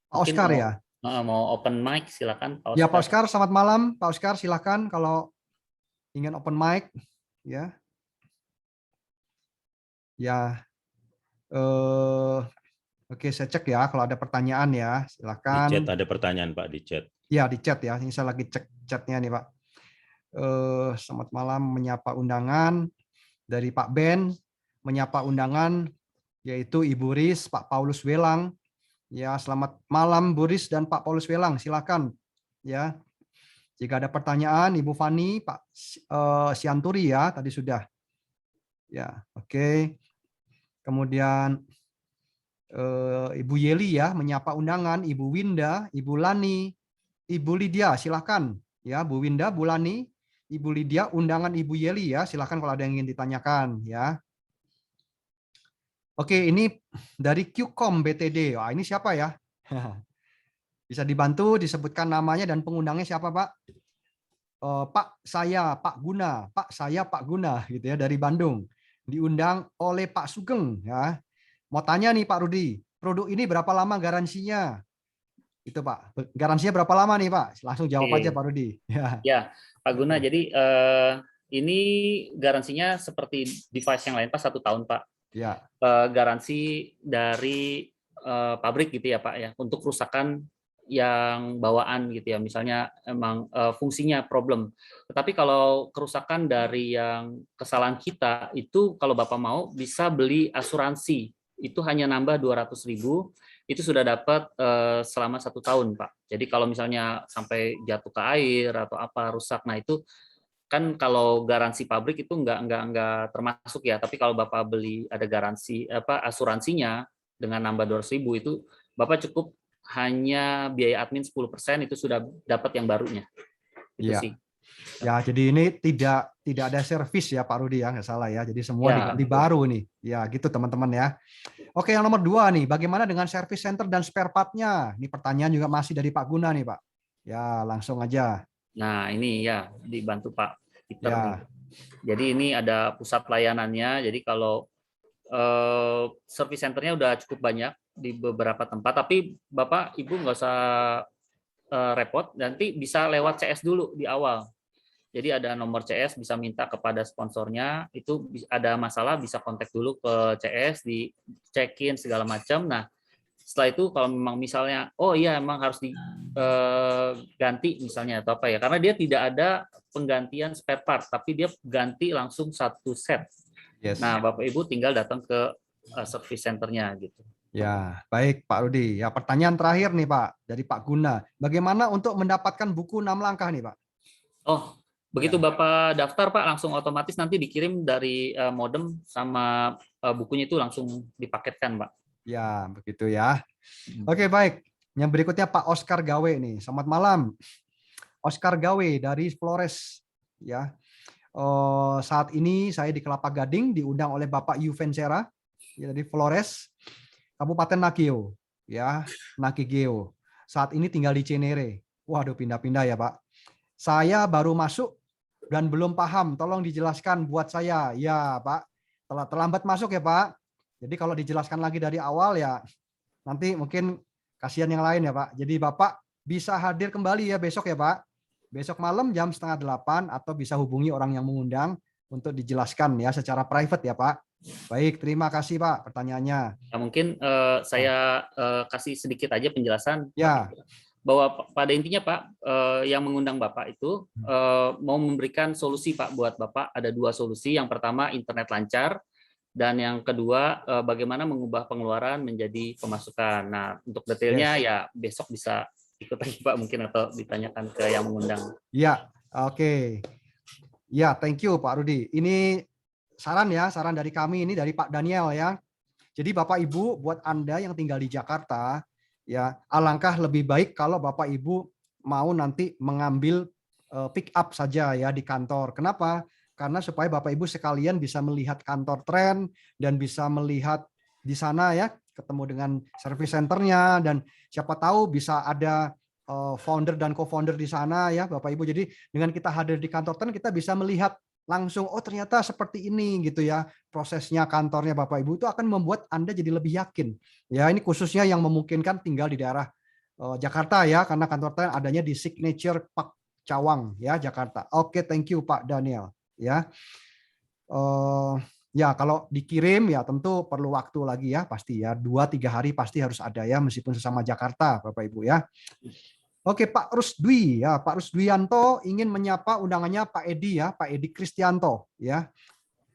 Pak Oscar ya. Mau open mic silakan Pak Oscar. Ya Pak Oscar, selamat malam Pak Oscar, silakan kalau ingin open mic ya. Ya. Oke, saya cek ya kalau ada pertanyaan ya, silakan. Di chat ada pertanyaan Pak, di chat. Ya, di chat ya. Ini saya lagi cek chatnya nih Pak. Selamat malam, menyapa undangan dari Pak Ben, menyapa undangan yaitu Ibu Riz, Pak Paulus Welang. Ya, selamat malam Bu Riz dan Pak Paulus Welang, silakan. Ya. Jika ada pertanyaan Ibu Fani, Pak Sianturi ya, tadi sudah. Ya, oke. Kemudian Ibu Yeli ya, menyapa undangan, Ibu Winda, Ibu Lani, Ibu Lydia, silakan ya, Bu Winda, Bu Lani, Ibu Lydia, undangan Ibu Yeli ya, silakan kalau ada yang ingin ditanyakan ya. Oke, ini dari QCOM BTD. Wah, ini siapa ya? Bisa dibantu disebutkan namanya dan pengundangnya siapa Pak? Pak saya Pak Guna, Pak saya Pak Guna gitu ya, dari Bandung. Diundang oleh Pak Sugeng ya. Mau tanya nih Pak Rudi, produk ini berapa lama garansinya? Itu Pak, garansinya berapa lama nih Pak? Langsung jawab aja Pak Rudi. Ya, Pak Guna. Jadi ini garansinya seperti device yang lain Pak, 1 tahun Pak. Ya. Garansi dari pabrik gitu ya Pak ya, untuk kerusakan yang bawaan gitu ya, misalnya emang fungsinya problem. Tetapi kalau kerusakan dari yang kesalahan kita itu, kalau Bapak mau bisa beli asuransi. Itu hanya nambah 200.000, itu sudah dapat selama 1 tahun Pak. Jadi kalau misalnya sampai jatuh ke air atau apa rusak, nah itu kan kalau garansi pabrik itu nggak termasuk ya. Tapi kalau Bapak beli ada garansi asuransinya dengan nambah 200.000 itu Bapak cukup hanya biaya admin 10%, itu sudah dapat yang barunya. Itu ya. sih. Ya, jadi ini tidak ada servis ya Pak Rudi ya, nggak salah ya. Jadi semua diganti baru nih. Ya, gitu teman-teman ya. Oke, yang nomor 2 nih, bagaimana dengan service center dan spare part-nya? Ini pertanyaan juga masih dari Pak Guna nih Pak. Ya, langsung aja. Nah, ini ya dibantu Pak Peter ya. nih. Jadi ini ada pusat layanannya. Jadi kalau service centernya udah cukup banyak di beberapa tempat, tapi Bapak Ibu nggak usah repot, nanti bisa lewat CS dulu di awal. Jadi ada nomor CS, bisa minta kepada sponsornya, itu ada masalah bisa kontak dulu ke CS, di check-in segala macam. Nah, setelah itu kalau memang misalnya, oh iya emang harus diganti misalnya atau apa ya, karena dia tidak ada penggantian spare part, tapi dia ganti langsung satu set. Yes. Nah, Bapak Ibu tinggal datang ke service centernya gitu. Ya, baik Pak Rudi. Ya, pertanyaan terakhir nih Pak dari Pak Guna. Bagaimana untuk mendapatkan buku 6 langkah nih Pak? Oh, begitu Bapak daftar Pak, langsung otomatis nanti dikirim dari modem sama bukunya itu langsung dipaketkan Pak. Ya, begitu ya. Oke, baik. Yang berikutnya Pak Oscar Gawe nih. Selamat malam. Oscar Gawe dari Flores. Ya. Saat ini saya di Kelapa Gading diundang oleh Bapak Yuvencera ya, dari Flores, Kabupaten Nakio, ya, Nakigeo. Saat ini tinggal di Cenere. Waduh, pindah-pindah ya Pak. Saya baru masuk dan belum paham. Tolong dijelaskan buat saya. Ya Pak, terlambat masuk ya Pak. Jadi kalau dijelaskan lagi dari awal ya, nanti mungkin kasihan yang lain ya Pak. Jadi Bapak bisa hadir kembali ya besok ya Pak. Besok malam jam 7:30 atau bisa hubungi orang yang mengundang untuk dijelaskan ya secara private ya Pak. Baik, terima kasih Pak pertanyaannya. Nah, mungkin saya kasih sedikit aja penjelasan. Ya. Bahwa pada intinya Pak, yang mengundang Bapak itu mau memberikan solusi Pak buat Bapak. Ada 2 solusi. Yang pertama internet lancar, dan yang kedua bagaimana mengubah pengeluaran menjadi pemasukan. Nah, untuk detailnya ya besok bisa ikut lagi Pak mungkin atau ditanyakan ke yang mengundang. Ya, oke. Ya, thank you Pak Rudi. Ini saran ya, saran dari kami ini dari Pak Daniel ya. Jadi Bapak Ibu buat Anda yang tinggal di Jakarta ya, alangkah lebih baik kalau Bapak Ibu mau nanti mengambil pick up saja ya di kantor. Kenapa? Karena supaya Bapak Ibu sekalian bisa melihat kantor Tren dan bisa melihat di sana ya, ketemu dengan service centernya, dan siapa tahu bisa ada founder dan co-founder di sana ya Bapak Ibu. Jadi dengan kita hadir di kantor Tren kita bisa melihat langsung, oh ternyata seperti ini gitu ya prosesnya kantornya Bapak Ibu. Itu akan membuat Anda jadi lebih yakin. Ya, ini khususnya yang memungkinkan tinggal di daerah Jakarta ya, karena kantor Tren adanya di Signature Park Cawang ya Jakarta. Oke, thank you Pak Daniel ya. Ya, kalau dikirim ya tentu perlu waktu lagi ya, pasti ya 2-3 hari pasti harus ada ya, meskipun sesama Jakarta Bapak Ibu ya. Oke, Pak Rusdwi ya, Pak Rusdwianto ingin menyapa undangannya Pak Edi ya, Pak Edi Kristianto ya.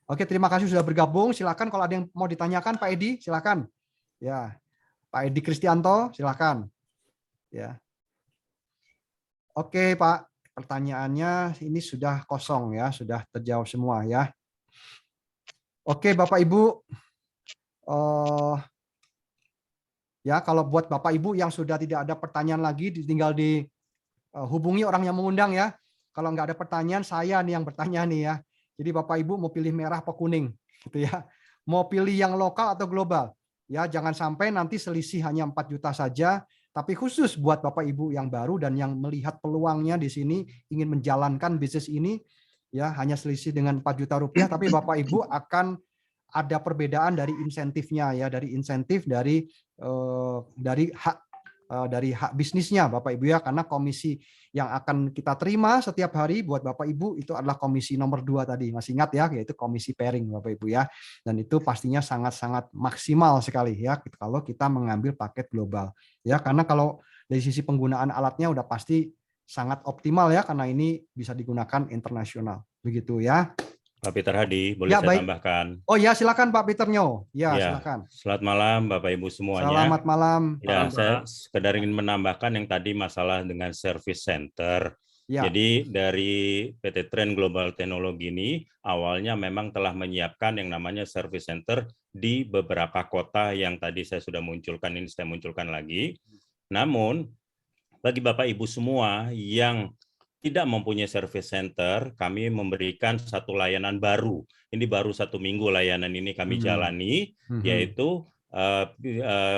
Oke, terima kasih sudah bergabung. Silakan kalau ada yang mau ditanyakan Pak Edi, silakan. Ya. Pak Edi Kristianto, silakan. Ya. Oke, Pak, pertanyaannya ini sudah kosong ya, sudah terjawab semua ya. Oke, Bapak Ibu, ya kalau buat Bapak Ibu yang sudah tidak ada pertanyaan lagi, tinggal dihubungi orang yang mengundang ya. Kalau nggak ada pertanyaan, saya nih yang bertanya nih ya. Jadi Bapak Ibu mau pilih merah apa kuning, gitu ya. Mau pilih yang lokal atau global, ya jangan sampai nanti selisih hanya 4 juta saja. Tapi khusus buat Bapak Ibu yang baru dan yang melihat peluangnya di sini, ingin menjalankan bisnis ini, ya hanya selisih dengan 4 juta rupiah, tapi Bapak Ibu akan ada perbedaan dari insentifnya ya, dari insentif dari hak bisnisnya Bapak Ibu ya, karena komisi yang akan kita terima setiap hari buat Bapak Ibu itu adalah komisi nomor 2 tadi, masih ingat ya, yaitu komisi pairing Bapak Ibu ya, dan itu pastinya sangat-sangat maksimal sekali ya kalau kita mengambil paket global ya, karena kalau dari sisi penggunaan alatnya udah pasti sangat optimal ya, karena ini bisa digunakan internasional begitu ya. Pak Peter Hadi, boleh ya, saya baik. tambahkan? Oh ya, silakan Pak Peternyo. Ya, silakan. Selamat malam Bapak Ibu semuanya. Selamat malam. Ya, saya sekedar ingin menambahkan yang tadi masalah dengan service center. Ya. Jadi dari PT Tren Global Teknologi ini awalnya memang telah menyiapkan yang namanya service center di beberapa kota yang tadi saya sudah munculkan, ini saya munculkan lagi. Namun bagi Bapak Ibu semua yang tidak mempunyai service center, kami memberikan satu layanan baru. Ini baru 1 minggu layanan ini kami jalani, yaitu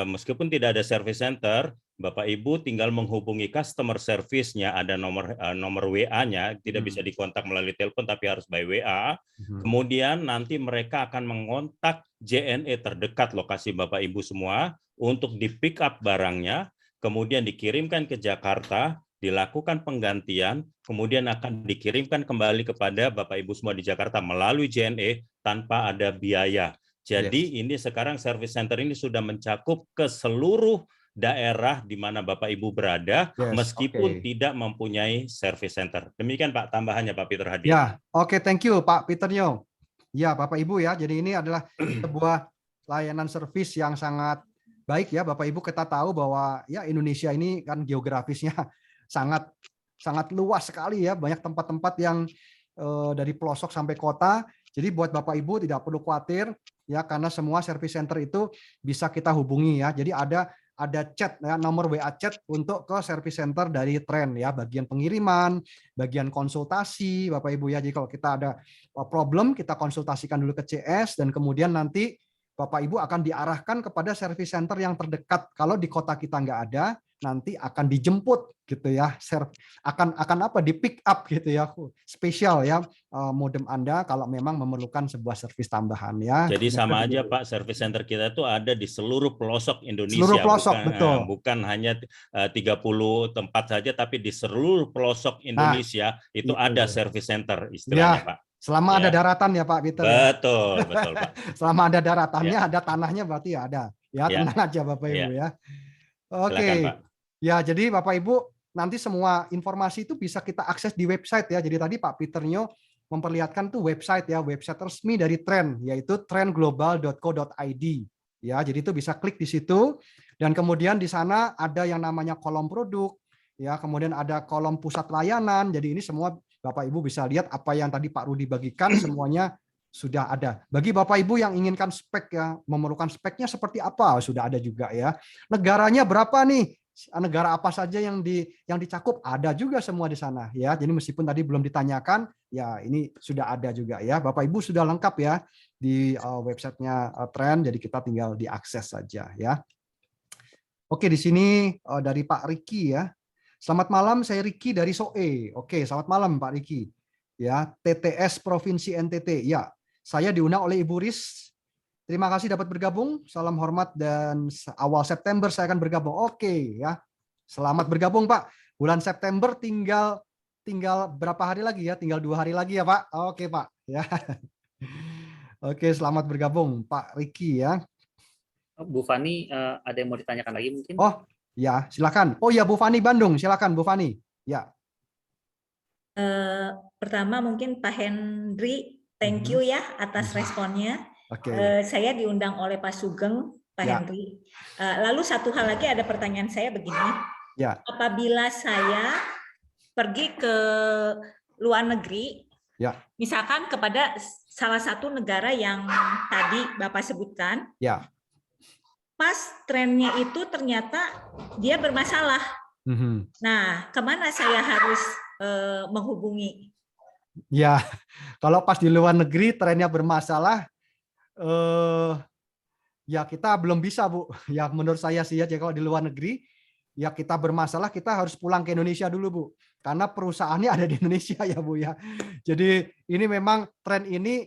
meskipun tidak ada service center, Bapak Ibu tinggal menghubungi customer service-nya, ada nomor WA-nya, tidak bisa dikontak melalui telepon tapi harus by WA. Kemudian nanti mereka akan mengontak JNE terdekat lokasi Bapak Ibu semua untuk di-pick up barangnya, kemudian dikirimkan ke Jakarta, dilakukan penggantian, kemudian akan dikirimkan kembali kepada Bapak Ibu semua di Jakarta melalui JNE tanpa ada biaya. Jadi ini sekarang service center ini sudah mencakup ke seluruh daerah di mana Bapak Ibu berada, meskipun tidak mempunyai service center. Demikian Pak tambahannya Pak Peter Hadi. Ya, oke, thank you Pak Peter Nyo. Ya, Bapak Ibu ya. Jadi ini adalah sebuah layanan servis yang sangat baik ya Bapak Ibu. Kita tahu bahwa ya Indonesia ini kan geografisnya sangat luas sekali ya, banyak tempat-tempat yang dari pelosok sampai kota. Jadi buat Bapak Ibu tidak perlu khawatir ya, karena semua service center itu bisa kita hubungi ya. Jadi ada chat ya, nomor WA chat untuk ke service center dari Tren ya, bagian pengiriman, bagian konsultasi Bapak Ibu ya. Jadi kalau kita ada problem, kita konsultasikan dulu ke CS, dan kemudian nanti Bapak Ibu akan diarahkan kepada service center yang terdekat. Kalau di kota kita nggak ada, nanti akan dijemput gitu ya. Akan apa? Di pick up gitu ya. Spesial ya modem Anda kalau memang memerlukan sebuah servis tambahan ya. Jadi sama aja Pak, service center kita itu ada di seluruh pelosok Indonesia. Seluruh pelosok, bukan hanya 30 tempat saja, tapi di seluruh pelosok Indonesia itu ada service center istilahnya Pak. Selama ada daratan ya Pak Peter. Betul Pak. Selama ada daratannya, ada tanahnya berarti ya ada. Ya tenang aja Bapak Ibu ya. Oke. Silakan, Pak. Ya, jadi Bapak Ibu nanti semua informasi itu bisa kita akses di website ya. Jadi tadi Pak Peter Nyo memperlihatkan tuh website ya, website resmi dari Tren, yaitu trenglobal.co.id. Ya, jadi itu bisa klik di situ, dan kemudian di sana ada yang namanya kolom produk, ya, kemudian ada kolom pusat layanan. Jadi ini semua Bapak Ibu bisa lihat apa yang tadi Pak Rudi bagikan, semuanya sudah ada. Bagi Bapak Ibu yang inginkan spek ya, memerlukan speknya seperti apa, sudah ada juga ya. Negaranya berapa nih? Negara apa saja yang dicakup, ada juga semua di sana ya. Jadi meskipun tadi belum ditanyakan, ya ini sudah ada juga ya. Bapak Ibu sudah lengkap ya di websitenya Tren, jadi kita tinggal diakses saja ya. Oke, di sini dari Pak Riki ya. Selamat malam, saya Riki dari SOE. Oke, selamat malam Pak Riki. Ya, TTS Provinsi NTT. Ya, saya diundang oleh Ibu Riz. Terima kasih dapat bergabung. Salam hormat, dan awal September saya akan bergabung. Oke, ya. Selamat bergabung Pak. Bulan September tinggal berapa hari lagi ya? Tinggal 2 hari lagi ya Pak. Oke Pak. Ya. Oke, selamat bergabung Pak Riki ya. Bu Fani, ada yang mau ditanyakan lagi mungkin? Oh, ya, silakan. Oh ya, Bu Fani Bandung, silakan Bu Fani. Ya. Pertama mungkin Pak Henry, thank you ya atas responnya. Saya diundang oleh Pak Sugeng, Pak Henry. Lalu satu hal lagi, ada pertanyaan saya begini. Ya. Apabila saya pergi ke luar negeri, misalkan kepada salah satu negara yang tadi Bapak sebutkan, pas trennya itu ternyata dia bermasalah. Nah, kemana saya harus menghubungi? Ya, kalau pas di luar negeri trennya bermasalah, ya kita belum bisa Bu. Ya menurut saya sih ya, kalau di luar negeri, ya kita bermasalah, kita harus pulang ke Indonesia dulu Bu. Karena perusahaannya ada di Indonesia ya Bu ya. Jadi ini memang tren ini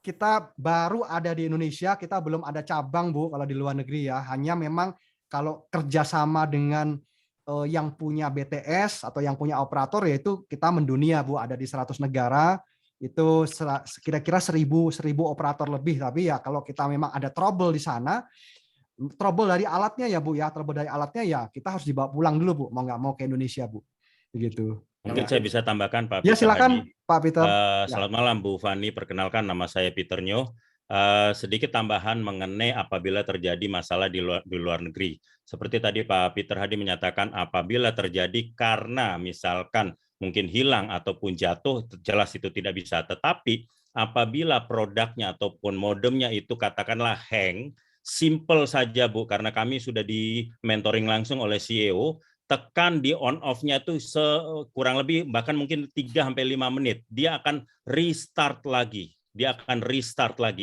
kita baru ada di Indonesia, kita belum ada cabang Bu kalau di luar negeri ya. Hanya memang kalau kerjasama dengan yang punya BTS atau yang punya operator, yaitu kita mendunia Bu, ada di 100 negara, itu kira-kira 1000 operator lebih. Tapi ya kalau kita memang ada trouble di sana, trouble dari alatnya ya Bu ya, trouble dari alatnya ya kita harus dibawa pulang dulu Bu, mau nggak mau ke Indonesia Bu. Begitu. Mungkin saya bisa tambahkan Pak Ya, silakan Pak Peter. Selamat malam Bu Fani, perkenalkan nama saya Peter Nyo. Sedikit tambahan mengenai apabila terjadi masalah di luar negeri. Seperti tadi Pak Peter Hadi menyatakan, apabila terjadi karena misalkan mungkin hilang ataupun jatuh, jelas itu tidak bisa. Tetapi apabila produknya ataupun modemnya itu katakanlah hang, simple saja Bu, karena kami sudah di mentoring langsung oleh CEO, tekan di on off-nya itu kurang lebih bahkan mungkin 3-5 menit, dia akan restart lagi.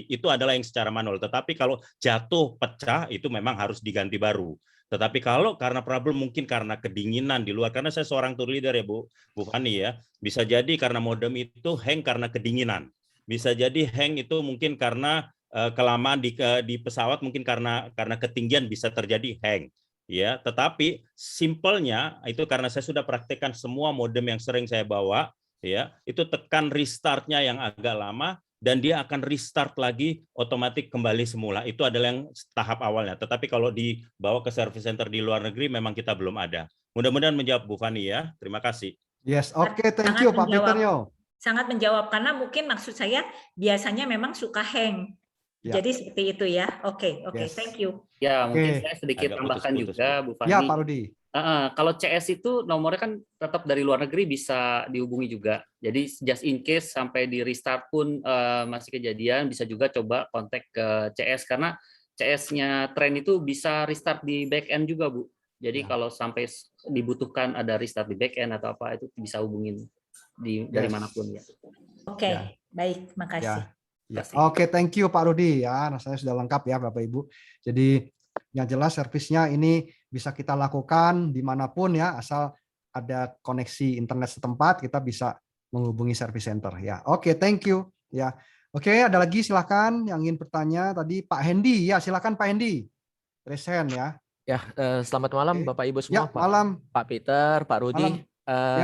Itu adalah yang secara manual. Tetapi kalau jatuh, pecah, itu memang harus diganti baru. Tetapi kalau karena problem mungkin karena kedinginan di luar, karena saya seorang tour leader ya Bu Fani ya, bisa jadi karena modem itu hang karena kedinginan. Bisa jadi hang itu mungkin karena kelamaan di pesawat, mungkin karena ketinggian bisa terjadi hang. Ya, tetapi simpelnya itu karena saya sudah praktekkan semua modem yang sering saya bawa, ya, itu tekan restartnya yang agak lama, dan dia akan restart lagi otomatis kembali semula. Itu adalah yang tahap awalnya. Tetapi kalau dibawa ke service center di luar negeri memang kita belum ada. Mudah-mudahan menjawab Bu Fani ya. Terima kasih. Yes, oke, thank you Pak Peter yo. Sangat menjawab, karena mungkin maksud saya biasanya memang suka hang. Ya. Jadi seperti itu ya. Oke, yes. Thank you. Ya, mungkin saya sedikit tambahkan juga Bu Fani. Ya, Pak Rudi. Kalau CS itu nomornya kan tetap dari luar negeri bisa dihubungi juga. Jadi just in case sampai di restart pun masih kejadian, bisa juga coba kontak ke CS, karena CS-nya Trend itu bisa restart di back end juga, Bu. Jadi kalau sampai dibutuhkan ada restart di back end atau apa, itu bisa hubungin dari manapun ya. Oke, baik, makasih. Ya. Oke, thank you Pak Rudi ya. Rasanya sudah lengkap ya Bapak Ibu. Jadi yang jelas servisnya ini bisa kita lakukan dimanapun ya, asal ada koneksi internet setempat kita bisa menghubungi service center ya. Oke, thank you ya. Oke, ada lagi silakan yang ingin bertanya tadi Pak Hendy ya, silakan Pak Hendy. Raise hand ya. Ya, selamat malam Bapak Ibu semua. Ya, malam. Pak Peter, Pak Rudi.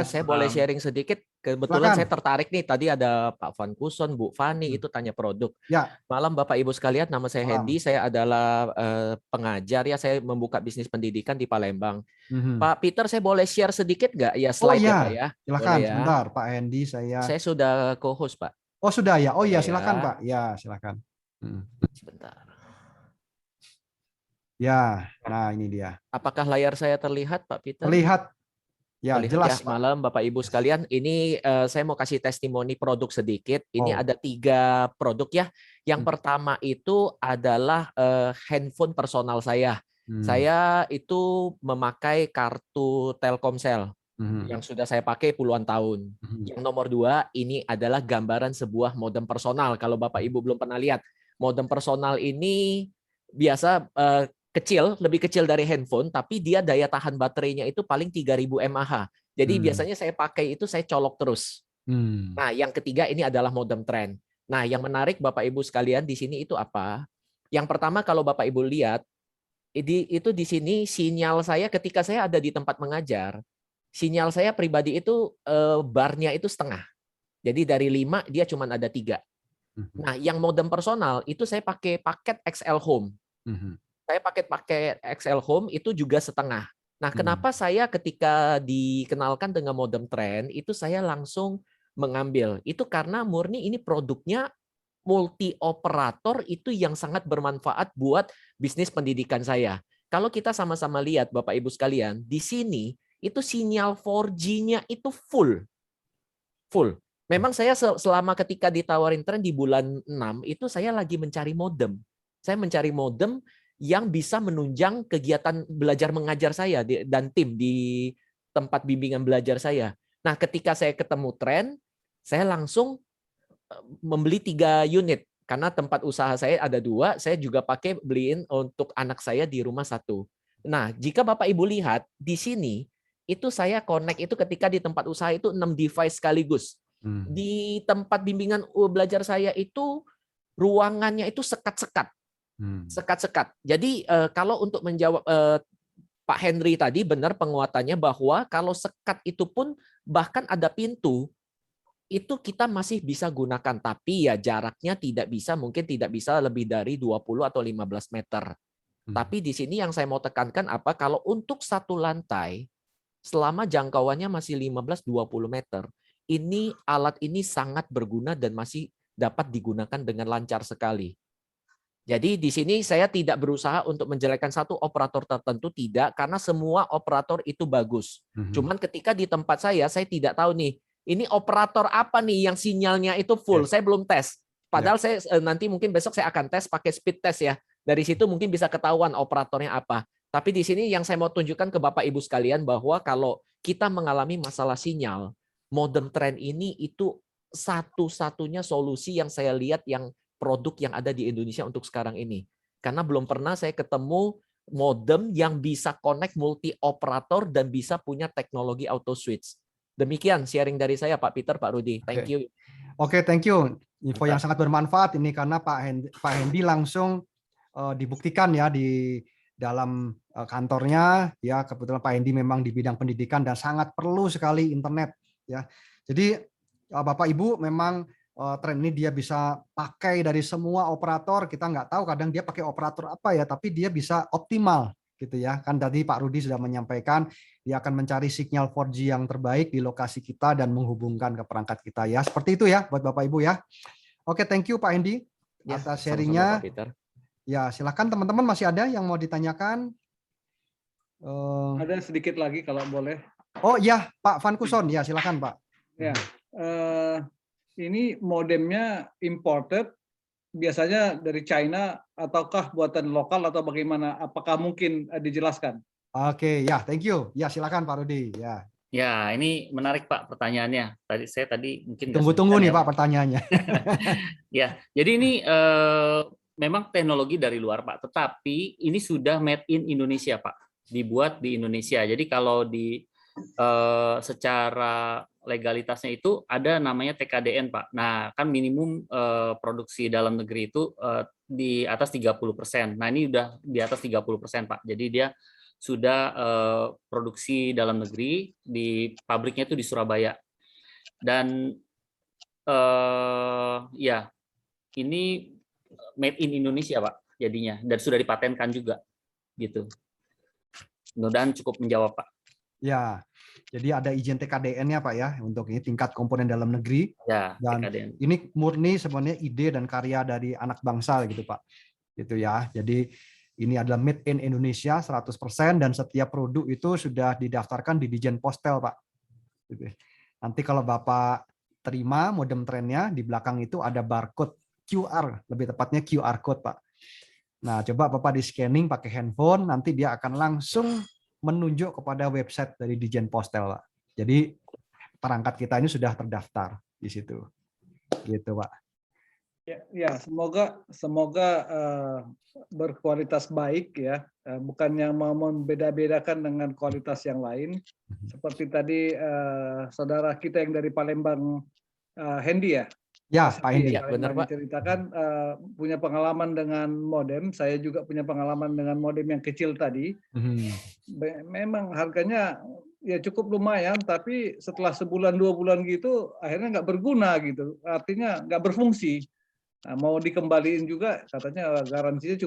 Saya boleh sharing sedikit. Kebetulan saya tertarik nih, tadi ada Pak Van Kuson, Bu Fani itu tanya produk. Ya. Malam Bapak Ibu sekalian, nama saya Hendy, saya adalah pengajar ya, saya membuka bisnis pendidikan di Palembang. Pak Peter, saya boleh share sedikit nggak ya slide ya Pak ya? Silakan, ya? Sebentar Pak Hendy, saya sudah co-host Pak. Oh sudah ya, oh iya silakan Pak, ya silakan. Sebentar. Ya, nah ini dia. Apakah layar saya terlihat Pak Peter? Terlihat. Ya, jelas. Ya, malam Bapak Ibu sekalian, ini saya mau kasih testimoni produk sedikit. Ini ada 3 produk ya. Yang pertama itu adalah handphone personal saya. Saya itu memakai kartu Telkomsel yang sudah saya pakai puluhan tahun. Yang nomor 2 ini adalah gambaran sebuah modem personal. Kalau Bapak Ibu belum pernah lihat, modem personal ini biasa kecil, lebih kecil dari handphone, tapi dia daya tahan baterainya itu paling 3000 mAh. Jadi biasanya saya pakai itu saya colok terus. Nah, yang ketiga ini adalah modem Trend. Nah, yang menarik Bapak Ibu sekalian di sini itu apa? Yang pertama kalau Bapak Ibu lihat, itu di sini sinyal saya ketika saya ada di tempat mengajar, sinyal saya pribadi itu barnya itu setengah. Jadi dari 5 dia cuma ada 3. Nah, yang modem personal itu saya pakai paket XL Home. Saya pakai XL Home itu juga setengah. Nah, kenapa saya ketika dikenalkan dengan modem Trend itu saya langsung mengambil? Itu karena murni ini produknya multi operator itu yang sangat bermanfaat buat bisnis pendidikan saya. Kalau kita sama-sama lihat Bapak Ibu sekalian, di sini itu sinyal 4G-nya itu full. Memang saya selama ketika ditawarin Trend di bulan 6 itu saya lagi mencari modem. Saya mencari modem yang bisa menunjang kegiatan belajar mengajar saya dan tim di tempat bimbingan belajar saya. Nah, ketika saya ketemu Trend, saya langsung membeli 3 unit. Karena tempat usaha saya ada 2, saya juga pakai beliin untuk anak saya di rumah 1. Nah, jika Bapak Ibu lihat, di sini, itu saya connect itu ketika di tempat usaha itu 6 device sekaligus. Di tempat bimbingan belajar saya itu, ruangannya itu sekat-sekat. Sekat-sekat. Jadi kalau untuk menjawab Pak Henry tadi benar penguatannya bahwa kalau sekat itu pun bahkan ada pintu itu kita masih bisa gunakan, tapi ya jaraknya mungkin tidak bisa lebih dari 20 atau 15 meter. Tapi di sini yang saya mau tekankan apa, kalau untuk 1 lantai selama jangkauannya masih 15-20 meter, ini alat ini sangat berguna dan masih dapat digunakan dengan lancar sekali. Jadi di sini saya tidak berusaha untuk menjelekkan satu operator tertentu, tidak, karena semua operator itu bagus. Cuman ketika di tempat saya tidak tahu nih, ini operator apa nih yang sinyalnya itu full, saya belum tes. Padahal saya nanti mungkin besok saya akan tes pakai speed test ya. Dari situ mungkin bisa ketahuan operatornya apa. Tapi di sini yang saya mau tunjukkan ke Bapak Ibu sekalian bahwa kalau kita mengalami masalah sinyal, modem Trend ini itu satu-satunya solusi yang saya lihat yang produk yang ada di Indonesia untuk sekarang ini. Karena belum pernah saya ketemu modem yang bisa connect multi operator dan bisa punya teknologi auto switch. Demikian sharing dari saya Pak Peter, Pak Rudi. Thank you. Oke, thank you. Info yang sangat bermanfaat ini karena Pak Hendy langsung dibuktikan ya di dalam kantornya ya, kebetulan Pak Hendy memang di bidang pendidikan dan sangat perlu sekali internet ya. Jadi Bapak Ibu memang tren ini dia bisa pakai dari semua operator. Kita nggak tahu kadang dia pakai operator apa ya, tapi dia bisa optimal gitu ya. Kan tadi Pak Rudi sudah menyampaikan dia akan mencari sinyal 4G yang terbaik di lokasi kita dan menghubungkan ke perangkat kita ya. Seperti itu ya buat Bapak Ibu ya. Oke, thank you Pak Hendy atas sharingnya. Ya, silakan teman-teman, masih ada yang mau ditanyakan? Ada sedikit lagi kalau boleh. Oh iya, Pak Van Kuson, ya silakan Pak. Ya, ini modemnya imported, biasanya dari China ataukah buatan lokal atau bagaimana? Apakah mungkin dijelaskan? Oke, ya, thank you. Ya, silakan Pak Rudi. Ya. Ya, ini menarik Pak pertanyaannya. Tadi mungkin tunggu nih Pak pertanyaannya. Ya, jadi ini memang teknologi dari luar Pak, tetapi ini sudah made in Indonesia Pak, dibuat di Indonesia. Jadi kalau di secara legalitasnya itu ada namanya TKDN Pak. Nah, kan minimum produksi dalam negeri itu di atas 30%. Nah, ini udah di atas 30% Pak. Jadi dia sudah produksi dalam negeri, di pabriknya itu di Surabaya. Dan ya, ini made in Indonesia Pak jadinya, dan sudah dipatenkan juga gitu. Mudah-mudahan cukup menjawab Pak. Ya, jadi ada izin TKDN-nya Pak ya untuk ini tingkat komponen dalam negeri. Ya, dan TKDN. Ini murni sebenarnya ide dan karya dari anak bangsa gitu Pak. Gitu ya. Jadi ini adalah made in Indonesia 100% dan setiap produk itu sudah didaftarkan di Dijen Postel Pak. Gitu. Nanti kalau Bapak terima modem trennya, di belakang itu ada barcode QR, lebih tepatnya QR code Pak. Nah, coba Bapak di scanning pakai handphone, nanti dia akan langsung menunjuk kepada website dari Dijen Postel, Pak. Jadi perangkat kita ini sudah terdaftar di situ, gitu, Pak. Ya, semoga berkualitas baik ya, bukan yang mau membeda-bedakan dengan kualitas yang lain. Seperti tadi saudara kita yang dari Palembang, Hendy ya. Ya, Pak Hendy. Ya, benar Pak. Ceritakan punya pengalaman dengan modem. Saya juga punya pengalaman dengan modem yang kecil tadi. Memang harganya ya cukup lumayan, tapi setelah sebulan 2 bulan gitu, akhirnya nggak berguna gitu. Artinya nggak berfungsi. Nah, mau dikembaliin juga, katanya garansinya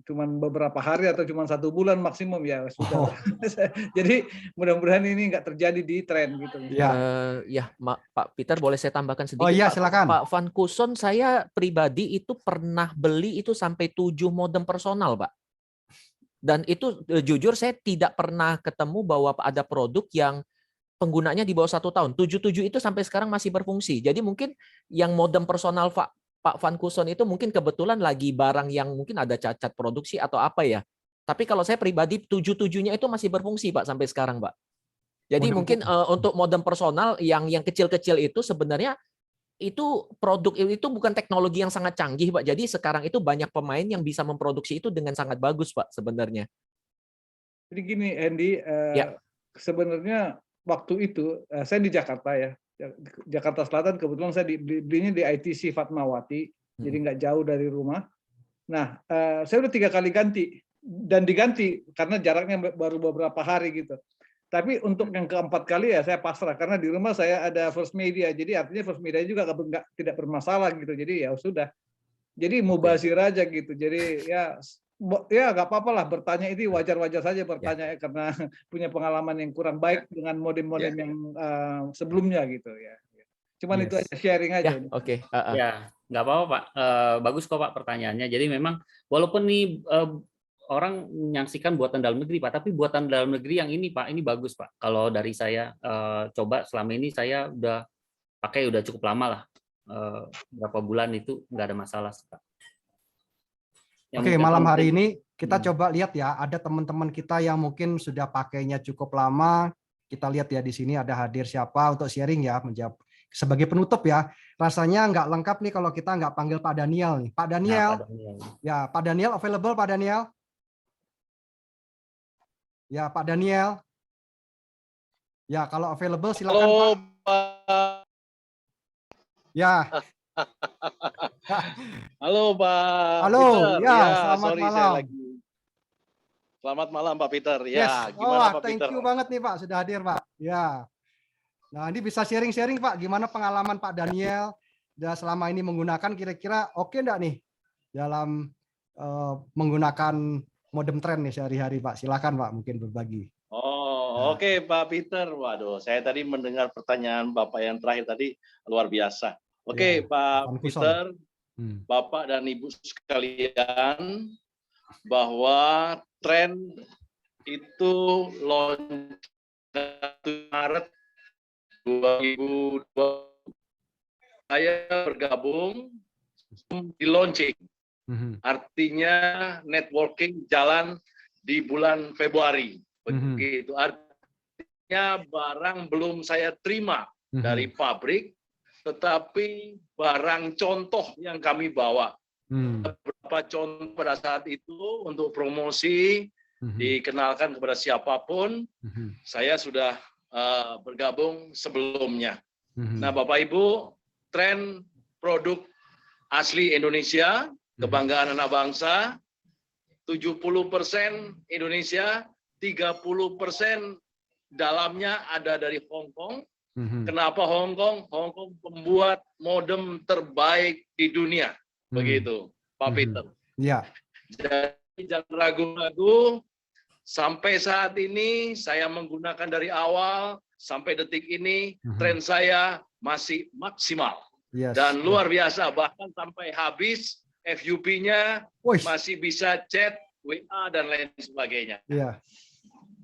cuman beberapa hari atau cuma 1 bulan maksimum ya sudah. Jadi mudah-mudahan ini nggak terjadi di tren gitu. Ya, Pak Peter, boleh saya tambahkan sedikit? Oh iya, silakan. Pak Van Kuson, saya pribadi itu pernah beli itu sampai 7 modem personal, Pak. Dan itu jujur saya tidak pernah ketemu bahwa ada produk yang penggunanya di bawah 1 tahun. 7 itu sampai sekarang masih berfungsi. Jadi mungkin yang modem personal Pak Van Kuson itu mungkin kebetulan lagi barang yang mungkin ada cacat produksi atau apa ya. Tapi kalau saya pribadi 7-7-nya itu masih berfungsi Pak sampai sekarang Pak. Jadi mungkin untuk modem personal yang kecil-kecil itu sebenarnya itu produk itu bukan teknologi yang sangat canggih Pak. Jadi sekarang itu banyak pemain yang bisa memproduksi itu dengan sangat bagus Pak sebenarnya. Jadi gini Andy, sebenarnya waktu itu saya di Jakarta ya. Jakarta Selatan, kebetulan saya belinya di ITC Fatmawati, jadi nggak jauh dari rumah. Nah, saya udah 3 kali ganti dan diganti karena jaraknya baru beberapa hari gitu. Tapi untuk yang keempat kali ya saya pasrah karena di rumah saya ada First Media, jadi artinya First Media juga tidak bermasalah gitu. Jadi ya sudah. Jadi mubazir aja gitu. Jadi ya nggak apa-apa lah bertanya, itu wajar-wajar saja bertanya karena punya pengalaman yang kurang baik dengan modem-modem yang sebelumnya gitu ya. Cuman itu aja sharing aja. Oke. Ya, nggak apa-apa Pak. Bagus kok Pak pertanyaannya. Jadi memang walaupun nih orang menyaksikan buatan dalam negeri Pak, tapi buatan dalam negeri yang ini Pak, ini bagus Pak. Kalau dari saya coba selama ini saya udah pakai udah cukup lama lah. Berapa bulan itu nggak ada masalah Pak. Oke, malam hari ini kita coba lihat ya, ada teman-teman kita yang mungkin sudah pakainya cukup lama. Kita lihat ya di sini ada hadir siapa untuk sharing ya, menjawab sebagai penutup ya. Rasanya nggak lengkap nih kalau kita nggak panggil Pak Daniel nih. Pak Daniel, ya Pak Daniel available Pak Daniel? Ya Pak Daniel. Ya kalau available silakan. Halo, Pak. Ya. Halo Pak. Halo, Peter. ya, selamat malam. Saya lagi. Selamat malam Pak Peter. Ya, gimana Pak thank Peter? you banget nih Pak sudah hadir Pak. Ya. Nah, ini bisa sharing-sharing Pak, gimana pengalaman Pak Daniel selama ini menggunakan, kira-kira oke enggak nih dalam menggunakan modem Trend nih sehari-hari, Pak? Silakan Pak, mungkin berbagi. Oke, Pak Peter. Waduh, saya tadi mendengar pertanyaan Bapak yang terakhir tadi luar biasa. Oke, Pak Peter, Bapak dan Ibu sekalian, bahwa Trend itu launching Maret 2020. Saya bergabung di launching. Artinya networking jalan di bulan Februari. Begitu. Artinya barang belum saya terima dari pabrik, tetapi barang contoh yang kami bawa. Beberapa contoh pada saat itu untuk promosi, dikenalkan kepada siapapun, saya sudah bergabung sebelumnya. Nah, Bapak Ibu, Trend produk asli Indonesia, kebanggaan anak bangsa, 70% Indonesia, 30% dalamnya ada dari Hong Kong. Kenapa Hong Kong? Hong Kong pembuat modem terbaik di dunia. Begitu, Pak Peter. Ya. Jadi jangan ragu-ragu. Sampai saat ini saya menggunakan dari awal sampai detik ini, Trend saya masih maksimal. Dan luar biasa, bahkan sampai habis FUP-nya masih bisa chat, WA, dan lain sebagainya.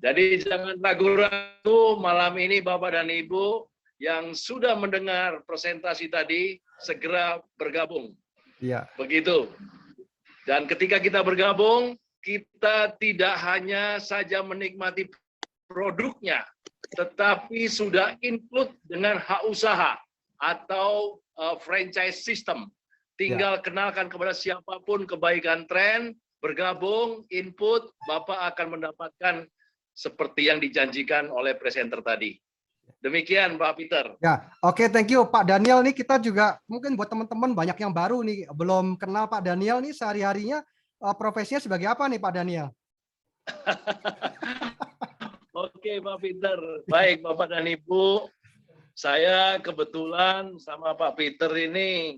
Jadi jangan ragu-ragu, malam ini Bapak dan Ibu yang sudah mendengar presentasi tadi, segera bergabung. Begitu. Dan ketika kita bergabung, kita tidak hanya saja menikmati produknya, tetapi sudah include dengan hak usaha atau franchise system. Tinggal kenalkan kepada siapapun kebaikan Trend, bergabung, input, Bapak akan mendapatkan seperti yang dijanjikan oleh presenter tadi. Demikian Pak Peter. Ya, oke, thank you Pak Daniel. Nih kita juga mungkin buat teman-teman banyak yang baru nih belum kenal Pak Daniel nih, sehari-harinya profesinya sebagai apa nih Pak Daniel? Oke Pak Peter, baik Bapak dan Ibu, saya kebetulan sama Pak Peter ini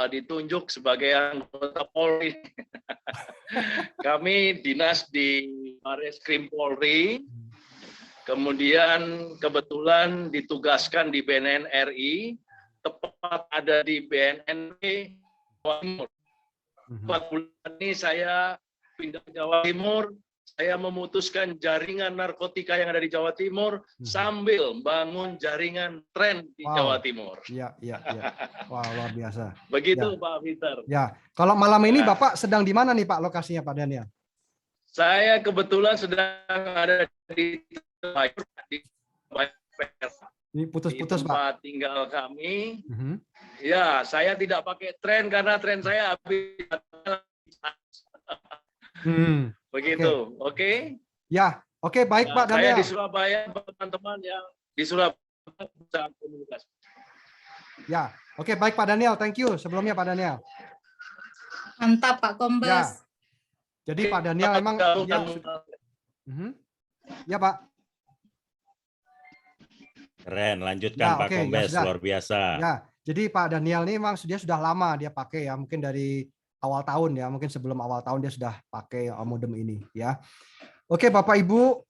ditunjuk sebagai anggota Polri. Kami dinas di Barreskrim Polri, kemudian kebetulan ditugaskan di BNN RI, tepat ada di BNN Jawa Timur. 4 bulan ini saya pindah ke Jawa Timur, saya memutuskan jaringan narkotika yang ada di Jawa Timur sambil bangun jaringan Trend di Jawa Timur. Iya. Wah, luar biasa. Begitu Pak Peter. Ya, kalau malam ini Bapak sedang di mana nih Pak lokasinya Pak Daniel? Saya kebetulan sedang ada di ini putus-putus Pak. Tempat tinggal kami. Ya, saya tidak pakai Trend karena Trend saya habis. Begitu, oke? Ya, oke, baik Pak Daniel. Saya di Surabaya, teman-teman yang di Surabaya bisa komunikasi. Ya, oke, baik Pak Daniel, thank you sebelumnya Pak Daniel. Mantap Pak Kombes. Ya. Jadi Pak Daniel memang ya Pak. Keren, lanjutkan Pak Kombes, luar biasa. Ya, jadi Pak Daniel ini memang dia sudah lama dia pakai ya, mungkin dari awal tahun ya, mungkin sebelum awal tahun dia sudah pakai modem ini ya. Oke Bapak Ibu,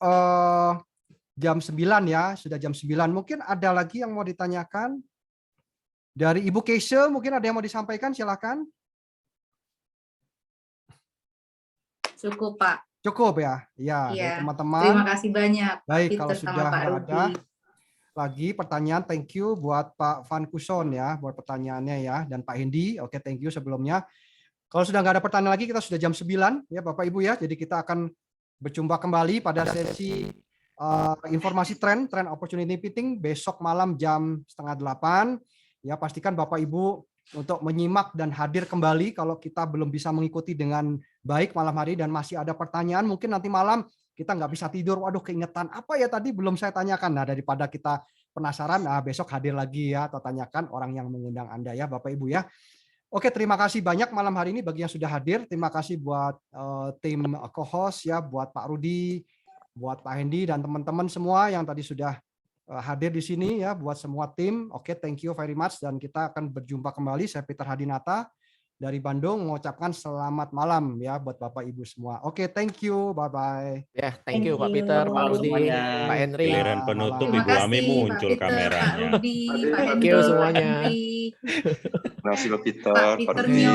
jam 9 ya, sudah jam 9. Mungkin ada lagi yang mau ditanyakan? Dari Ibu Keisha mungkin ada yang mau disampaikan, silakan. Cukup Pak. Cukup ya, ya teman-teman. Terima kasih banyak. Baik, kalau sudah ada lagi pertanyaan, thank you buat Pak Van Kuson ya, buat pertanyaannya ya, dan Pak Hendi, oke thank you sebelumnya. Kalau sudah nggak ada pertanyaan lagi, kita sudah jam 9 ya Bapak Ibu ya, jadi kita akan berjumpa kembali pada sesi informasi Trend Opportunity Meeting besok malam jam 7:30. Ya, pastikan Bapak Ibu untuk menyimak dan hadir kembali kalau kita belum bisa mengikuti dengan baik malam hari dan masih ada pertanyaan, mungkin nanti malam kita nggak bisa tidur, waduh keingetan apa ya tadi belum saya tanyakan. Nah, daripada kita penasaran, besok hadir lagi ya, atau tanyakan orang yang mengundang Anda ya Bapak Ibu ya. Oke, terima kasih banyak malam hari ini bagi yang sudah hadir. Terima kasih buat tim co-host ya, buat Pak Rudi, buat Pak Hendi dan teman-teman semua yang tadi sudah hadir di sini ya buat semua tim. Oke, thank you very much dan kita akan berjumpa kembali. Saya Peter Hadinata dari Bandung mengucapkan selamat malam ya buat Bapak Ibu semua. Oke, thank you. Bye bye. Ya, thank you Pak Peter, Pak Rudi, Pak Henry. Giliran penutup Ibu Ami muncul kameranya. Thank you semuanya. Terima kasih Pak Peter, Pak Rudi.